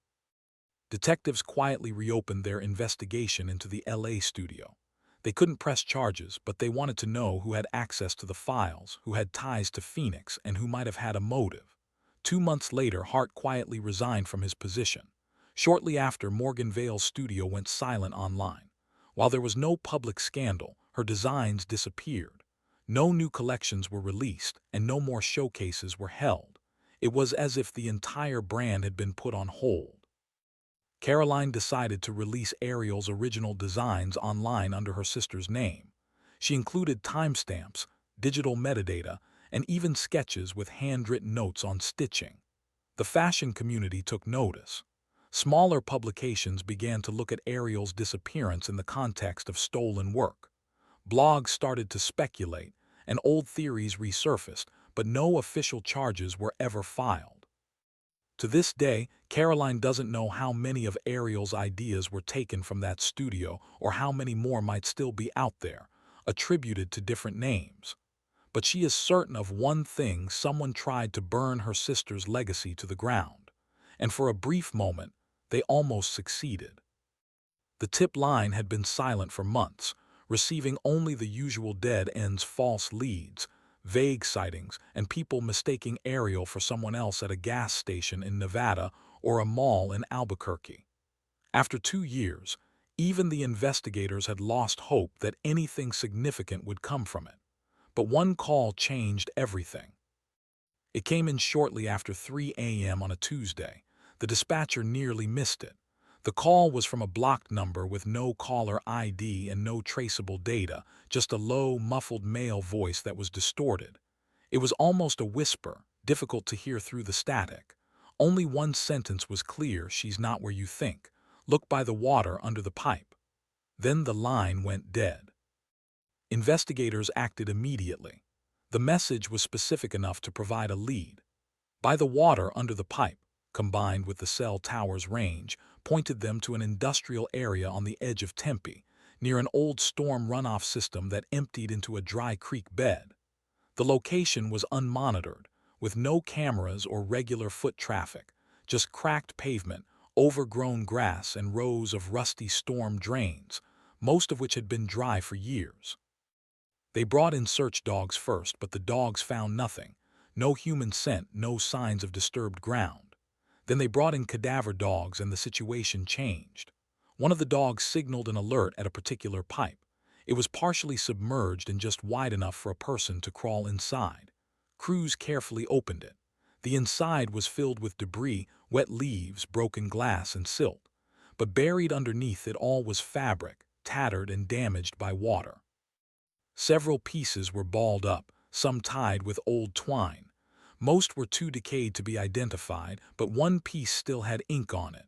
A: Detectives quietly reopened their investigation into the LA studio. They couldn't press charges, but they wanted to know who had access to the files, who had ties to Phoenix, and who might have had a motive. 2 months later, Hart quietly resigned from his position. Shortly after, Morgan Vale's studio went silent online. While there was no public scandal, her designs disappeared. No new collections were released, and no more showcases were held. It was as if the entire brand had been put on hold. Caroline decided to release Ariel's original designs online under her sister's name. She included timestamps, digital metadata, and even sketches with handwritten notes on stitching. The fashion community took notice. Smaller publications began to look at Ariel's disappearance in the context of stolen work. Blogs started to speculate, and old theories resurfaced, but no official charges were ever filed. To this day, Caroline doesn't know how many of Ariel's ideas were taken from that studio or how many more might still be out there, attributed to different names. But she is certain of one thing: someone tried to burn her sister's legacy to the ground. And for a brief moment, they almost succeeded. The tip line had been silent for months, receiving only the usual dead ends: false leads, vague sightings, and people mistaking Ariel for someone else at a gas station in Nevada or a mall in Albuquerque. After 2 years, even the investigators had lost hope that anything significant would come from it. But one call changed everything. It came in shortly after 3 a.m. on a Tuesday. The dispatcher nearly missed it. The call was from a blocked number with no caller ID and no traceable data, just a low, muffled male voice that was distorted. It was almost a whisper, difficult to hear through the static. Only one sentence was clear: "She's not where you think. Look by the water under the pipe." Then the line went dead. Investigators acted immediately. The message was specific enough to provide a lead. By the water under the pipe, combined with the cell tower's range, pointed them to an industrial area on the edge of Tempe, near an old storm runoff system that emptied into a dry creek bed. The location was unmonitored, with no cameras or regular foot traffic, just cracked pavement, overgrown grass, and rows of rusty storm drains, most of which had been dry for years. They brought in search dogs first, but the dogs found nothing. No human scent, no signs of disturbed ground. Then they brought in cadaver dogs, and the situation changed. One of the dogs signaled an alert at a particular pipe. It was partially submerged and just wide enough for a person to crawl inside. Crews carefully opened it. The inside was filled with debris, wet leaves, broken glass, and silt. But buried underneath it all was fabric, tattered and damaged by water. Several pieces were balled up, some tied with old twine. Most were too decayed to be identified, but one piece still had ink on it.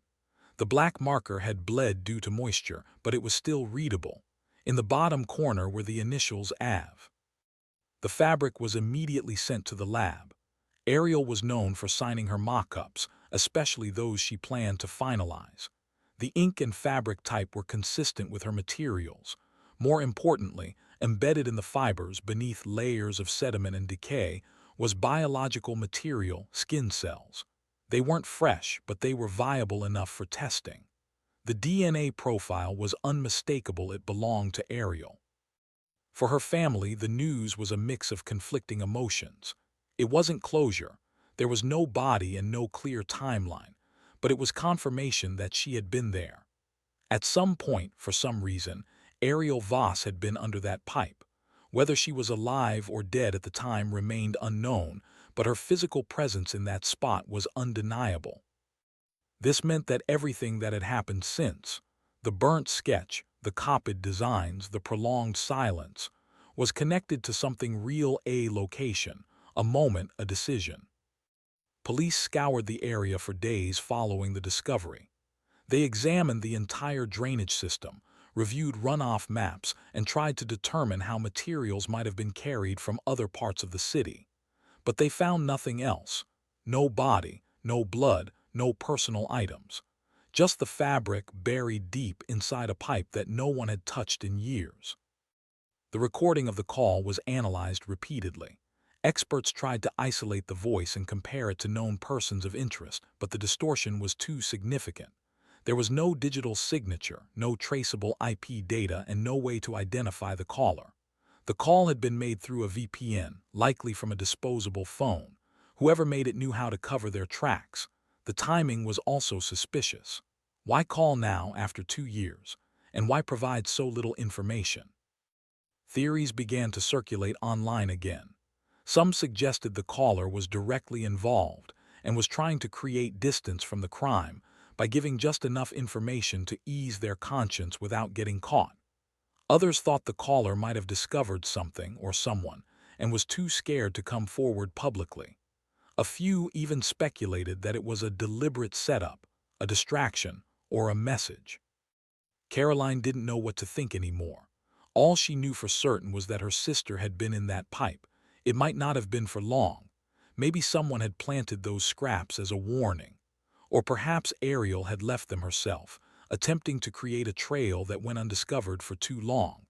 A: The black marker had bled due to moisture, but it was still readable. In the bottom corner were the initials AV. The fabric was immediately sent to the lab. Ariel was known for signing her mock-ups, especially those she planned to finalize. The ink and fabric type were consistent with her materials. More importantly, embedded in the fibers, beneath layers of sediment and decay, was biological material: skin cells. They weren't fresh, but they were viable enough for testing. The DNA profile was unmistakable: it belonged to Ariel. For her family, the news was a mix of conflicting emotions. It wasn't closure. There was no body and no clear timeline, but it was confirmation that she had been there. At some point, for some reason, Ariel Voss had been under that pipe. Whether she was alive or dead at the time remained unknown, but her physical presence in that spot was undeniable. This meant that everything that had happened since, the burnt sketch, the copied designs, the prolonged silence, was connected to something real: a location, a moment, a decision. Police scoured the area for days following the discovery. They examined the entire drainage system, reviewed runoff maps, and tried to determine how materials might have been carried from other parts of the city. But they found nothing else. No body, no blood, no personal items. Just the fabric buried deep inside a pipe that no one had touched in years. The recording of the call was analyzed repeatedly. Experts tried to isolate the voice and compare it to known persons of interest, but the distortion was too significant. There was no digital signature, no traceable IP data, and no way to identify the caller. The call had been made through a VPN, likely from a disposable phone. Whoever made it knew how to cover their tracks. The timing was also suspicious. Why call now after 2 years? And why provide so little information? Theories began to circulate online again. Some suggested the caller was directly involved and was trying to create distance from the crime by giving just enough information to ease their conscience without getting caught. Others thought the caller might have discovered something or someone and was too scared to come forward publicly. A few even speculated that it was a deliberate setup, a distraction, or a message. Caroline didn't know what to think anymore. All she knew for certain was that her sister had been in that pipe. It might not have been for long. Maybe someone had planted those scraps as a warning. Or perhaps Ariel had left them herself, attempting to create a trail that went undiscovered for too long.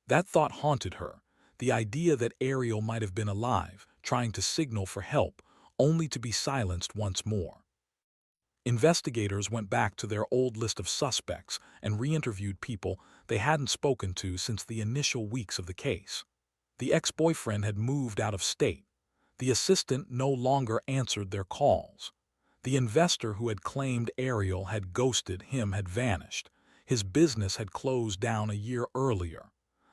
A: That thought haunted her, the idea that Ariel might have been alive, trying to signal for help, only to be silenced once more. Investigators went back to their old list of suspects and re-interviewed people they hadn't spoken to since the initial weeks of the case. The ex-boyfriend had moved out of state. The assistant no longer answered their calls. The investor who had claimed Ariel had ghosted him had vanished. His business had closed down a year earlier.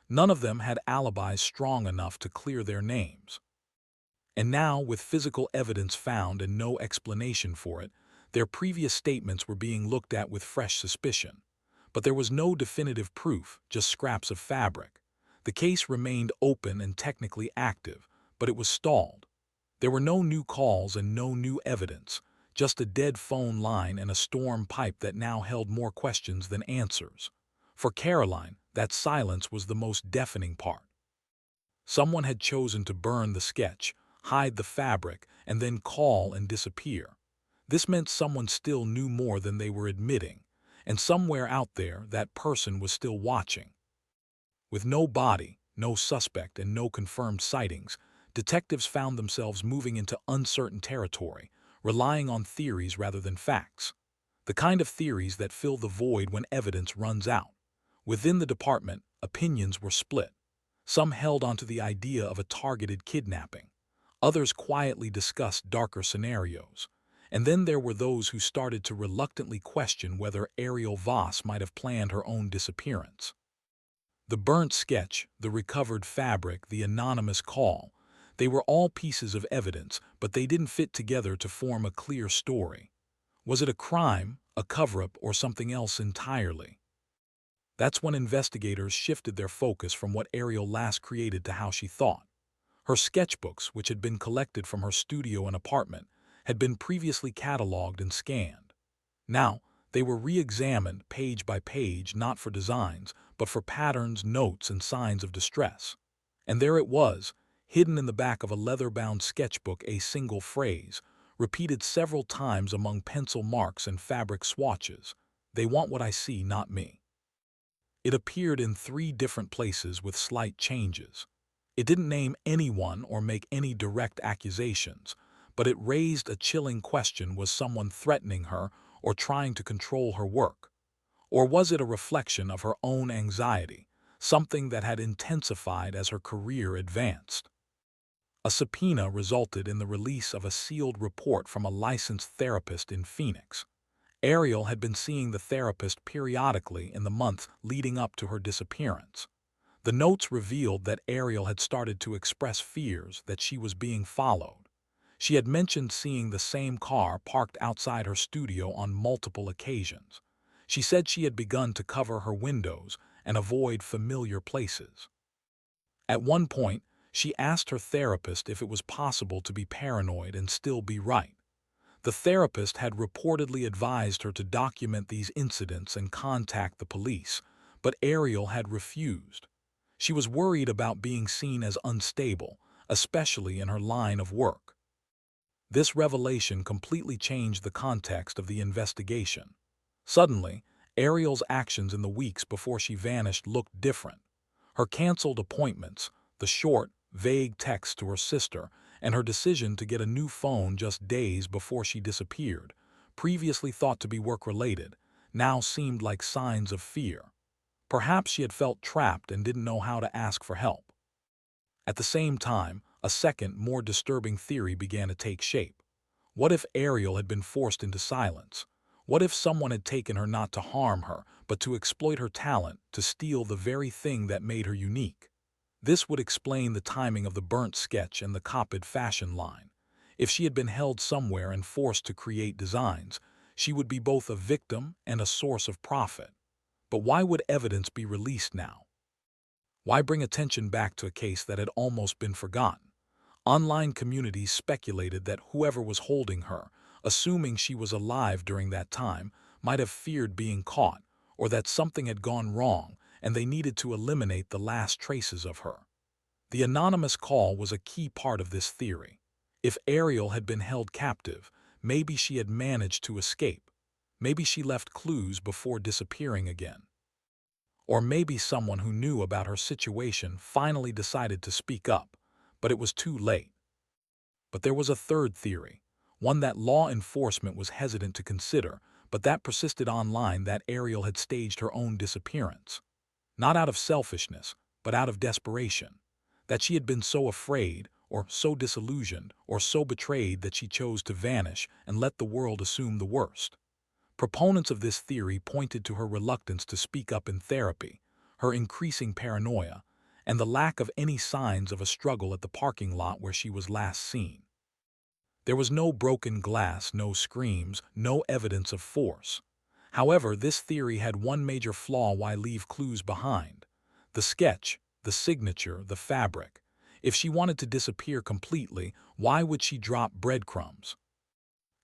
A: None of them had alibis strong enough to clear their names. And now, with physical evidence found and no explanation for it, their previous statements were being looked at with fresh suspicion. But there was no definitive proof, just scraps of fabric. The case remained open and technically active, but it was stalled. There were no new calls and no new evidence, just a dead phone line and a storm pipe that now held more questions than answers. For Caroline, that silence was the most deafening part. Someone had chosen to burn the sketch, hide the fabric, and then call and disappear. This meant someone still knew more than they were admitting, and somewhere out there that person was still watching. With no body, no suspect, and no confirmed sightings, detectives found themselves moving into uncertain territory, relying on theories rather than facts. The kind of theories that fill the void when evidence runs out. Within the department, opinions were split. Some held onto the idea of a targeted kidnapping. Others quietly discussed darker scenarios. And then there were those who started to reluctantly question whether Ariel Voss might have planned her own disappearance. The burnt sketch, the recovered fabric, the anonymous call, they were all pieces of evidence, but they didn't fit together to form a clear story. Was it a crime, a cover-up, or something else entirely? That's when investigators shifted their focus from what Ariel last created to how she thought. Her sketchbooks, which had been collected from her studio and apartment, had been previously cataloged and scanned. Now, they were re-examined page by page, not for designs, but for patterns, notes, and signs of distress. And there it was, hidden in the back of a leather-bound sketchbook, a single phrase, repeated several times among pencil marks and fabric swatches. "They want what I see, not me." It appeared in 3 different places with slight changes. It didn't name anyone or make any direct accusations, but it raised a chilling question: was someone threatening her or trying to control her work? Or was it a reflection of her own anxiety, something that had intensified as her career advanced? A subpoena resulted in the release of a sealed report from a licensed therapist in Phoenix. Ariel had been seeing the therapist periodically in the months leading up to her disappearance. The notes revealed that Ariel had started to express fears that she was being followed. She had mentioned seeing the same car parked outside her studio on multiple occasions. She said she had begun to cover her windows and avoid familiar places. At one point, she asked her therapist if it was possible to be paranoid and still be right. The therapist had reportedly advised her to document these incidents and contact the police, but Ariel had refused. She was worried about being seen as unstable, especially in her line of work. This revelation completely changed the context of the investigation. Suddenly, Ariel's actions in the weeks before she vanished looked different. Her canceled appointments, the short, vague texts to her sister, and her decision to get a new phone just days before she disappeared, previously thought to be work-related, now seemed like signs of fear. Perhaps she had felt trapped and didn't know how to ask for help. At the same time, a second, more disturbing theory began to take shape. What if Ariel had been forced into silence? What if someone had taken her not to harm her, but to exploit her talent, to steal the very thing that made her unique? This would explain the timing of the burnt sketch and the copied fashion line. If she had been held somewhere and forced to create designs, she would be both a victim and a source of profit. But why would evidence be released now? Why bring attention back to a case that had almost been forgotten? Online communities speculated that whoever was holding her, assuming she was alive during that time, might have feared being caught, or that something had gone wrong and they needed to eliminate the last traces of her. The anonymous call was a key part of this theory. If Ariel had been held captive, maybe she had managed to escape. Maybe she left clues before disappearing again. Or maybe someone who knew about her situation finally decided to speak up, but it was too late. But there was a third theory, one that law enforcement was hesitant to consider, but that persisted online, that Ariel had staged her own disappearance. Not out of selfishness, but out of desperation. That she had been so afraid, or so disillusioned, or so betrayed that she chose to vanish and let the world assume the worst. Proponents of this theory pointed to her reluctance to speak up in therapy, her increasing paranoia, and the lack of any signs of a struggle at the parking lot where she was last seen. There was no broken glass, no screams, no evidence of force. However, this theory had one major flaw: why leave clues behind? The sketch, the signature, the fabric. If she wanted to disappear completely, why would she drop breadcrumbs?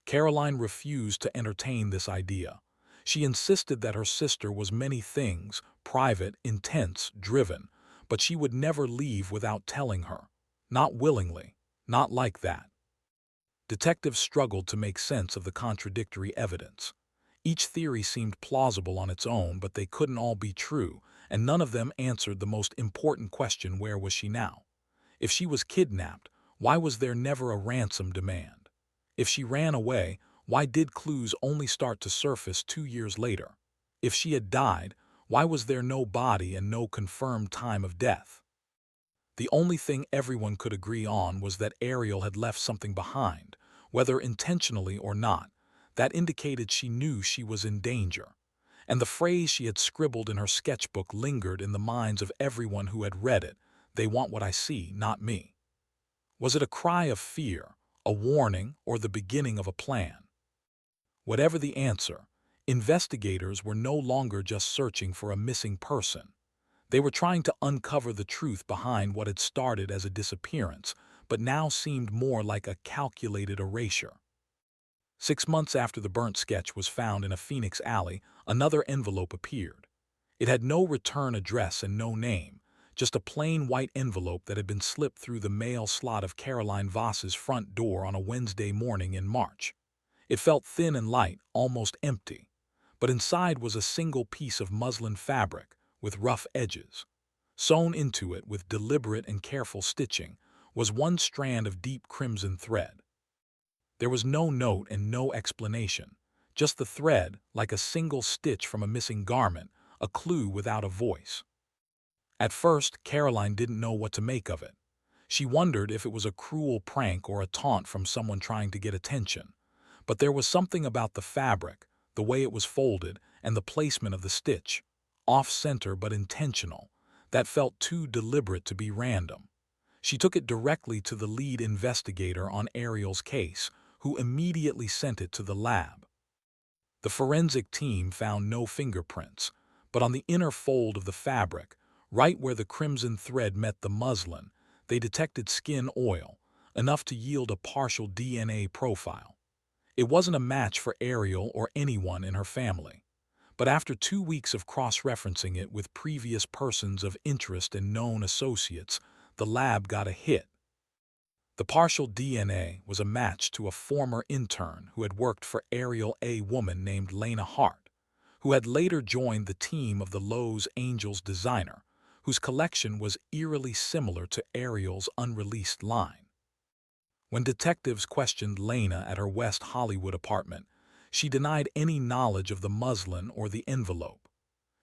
A: Caroline refused to entertain this idea. She insisted that her sister was many things: private, intense, driven, but she would never leave without telling her. Not willingly, not like that. Detectives struggled to make sense of the contradictory evidence. Each theory seemed plausible on its own, but they couldn't all be true, and none of them answered the most important question: where was she now? If she was kidnapped, why was there never a ransom demand? If she ran away, why did clues only start to surface 2 years later? If she had died, why was there no body and no confirmed time of death? The only thing everyone could agree on was that Ariel had left something behind, whether intentionally or not, that indicated she knew she was in danger. And the phrase she had scribbled in her sketchbook lingered in the minds of everyone who had read it: "They want what I see, not me." Was it a cry of fear, a warning, or the beginning of a plan? Whatever the answer, investigators were no longer just searching for a missing person. They were trying to uncover the truth behind what had started as a disappearance, but now seemed more like a calculated erasure. 6 months after the burnt sketch was found in a Phoenix alley, another envelope appeared. It had no return address and no name, just a plain white envelope that had been slipped through the mail slot of Caroline Voss's front door on a Wednesday morning in March. It felt thin and light, almost empty. But inside was a single piece of muslin fabric, with rough edges. Sewn into it with deliberate and careful stitching was one strand of deep crimson thread. There was no note and no explanation, just the thread, like a single stitch from a missing garment, a clue without a voice. At first, Caroline didn't know what to make of it. She wondered if it was a cruel prank or a taunt from someone trying to get attention. But there was something about the fabric, the way it was folded, and the placement of the stitch, off-center but intentional, that felt too deliberate to be random. She took it directly to the lead investigator on Ariel's case, who immediately sent it to the lab. The forensic team found no fingerprints, but on the inner fold of the fabric, right where the crimson thread met the muslin, they detected skin oil, enough to yield a partial DNA profile. It wasn't a match for Ariel or anyone in her family. But after 2 weeks of cross-referencing it with previous persons of interest and known associates, the lab got a hit. The partial DNA was a match to a former intern who had worked for Ariel, a woman named Lena Hart, who had later joined the team of the Lowe's Angels designer, whose collection was eerily similar to Ariel's unreleased line. When detectives questioned Lena at her West Hollywood apartment, she denied any knowledge of the muslin or the envelope.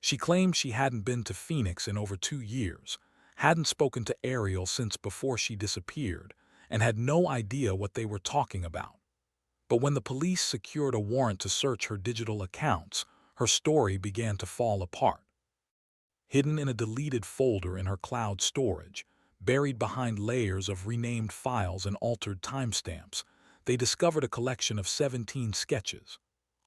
A: She claimed she hadn't been to Phoenix in over 2 years, hadn't spoken to Ariel since before she disappeared, and had no idea what they were talking about. But when the police secured a warrant to search her digital accounts, her story began to fall apart. Hidden in a deleted folder in her cloud storage, buried behind layers of renamed files and altered timestamps, they discovered a collection of 17 sketches.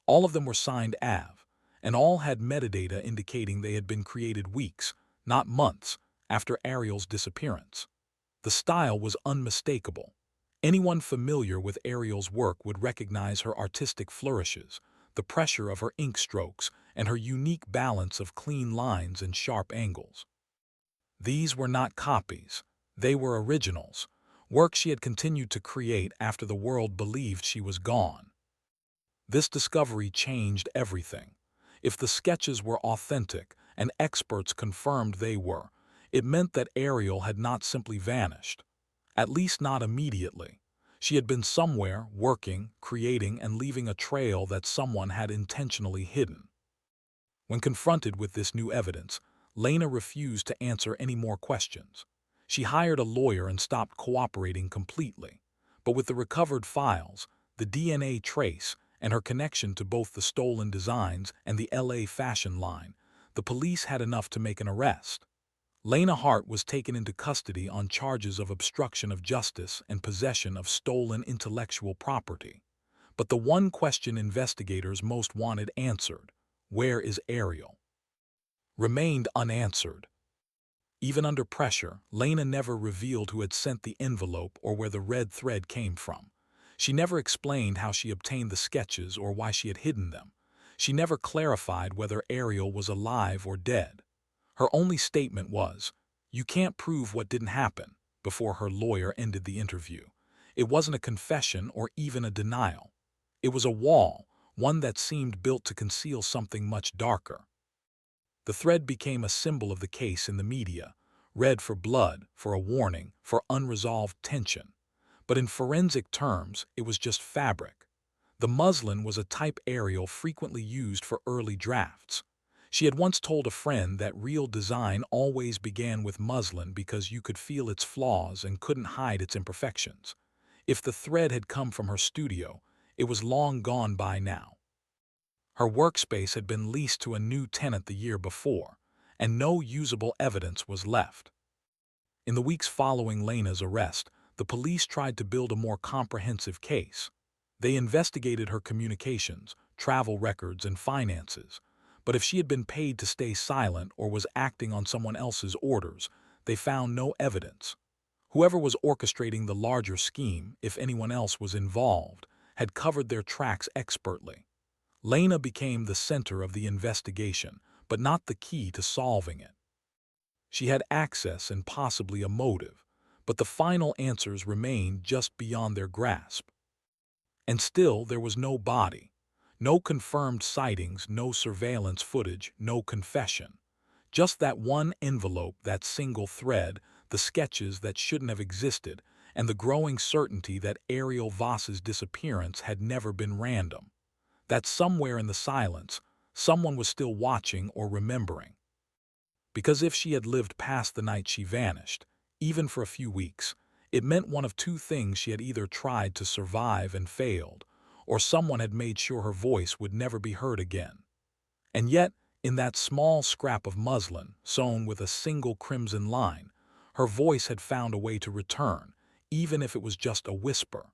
A: All of them were signed Av, and all had metadata indicating they had been created weeks, not months, after Ariel's disappearance. The style was unmistakable. Anyone familiar with Ariel's work would recognize her artistic flourishes, the pressure of her ink strokes, and her unique balance of clean lines and sharp angles. These were not copies. They were originals, work she had continued to create after the world believed she was gone. This discovery changed everything. If the sketches were authentic, and experts confirmed they were, it meant that Ariel had not simply vanished. At least not immediately. She had been somewhere, working, creating, and leaving a trail that someone had intentionally hidden. When confronted with this new evidence, Lena refused to answer any more questions. She hired a lawyer and stopped cooperating completely. But with the recovered files, the DNA trace, and her connection to both the stolen designs and the LA fashion line, the police had enough to make an arrest. Lena Hart was taken into custody on charges of obstruction of justice and possession of stolen intellectual property. But the one question investigators most wanted answered, where is Ariel, remained unanswered. Even under pressure, Lena never revealed who had sent the envelope or where the red thread came from. She never explained how she obtained the sketches or why she had hidden them. She never clarified whether Ariel was alive or dead. Her only statement was, "You can't prove what didn't happen," before her lawyer ended the interview. It wasn't a confession or even a denial. It was a wall, one that seemed built to conceal something much darker. The thread became a symbol of the case in the media, red for blood, for a warning, for unresolved tension. But in forensic terms, it was just fabric. The muslin was a type Ariel frequently used for early drafts. She had once told a friend that real design always began with muslin because you could feel its flaws and couldn't hide its imperfections. If the thread had come from her studio, it was long gone by now. Her workspace had been leased to a new tenant the year before, and no usable evidence was left. In the weeks following Lena's arrest, the police tried to build a more comprehensive case. They investigated her communications, travel records, and finances. But if she had been paid to stay silent or was acting on someone else's orders, they found no evidence. Whoever was orchestrating the larger scheme, if anyone else was involved, had covered their tracks expertly. Lena became the center of the investigation, but not the key to solving it. She had access and possibly a motive, but the final answers remained just beyond their grasp. And still there was no body, no confirmed sightings, no surveillance footage, no confession. Just that one envelope, that single thread, the sketches that shouldn't have existed, and the growing certainty that Ariel Voss's disappearance had never been random. That somewhere in the silence, someone was still watching or remembering. Because if she had lived past the night she vanished, even for a few weeks, it meant one of two things: she had either tried to survive and failed, or someone had made sure her voice would never be heard again. And yet, in that small scrap of muslin, sewn with a single crimson line, her voice had found a way to return, even if it was just a whisper.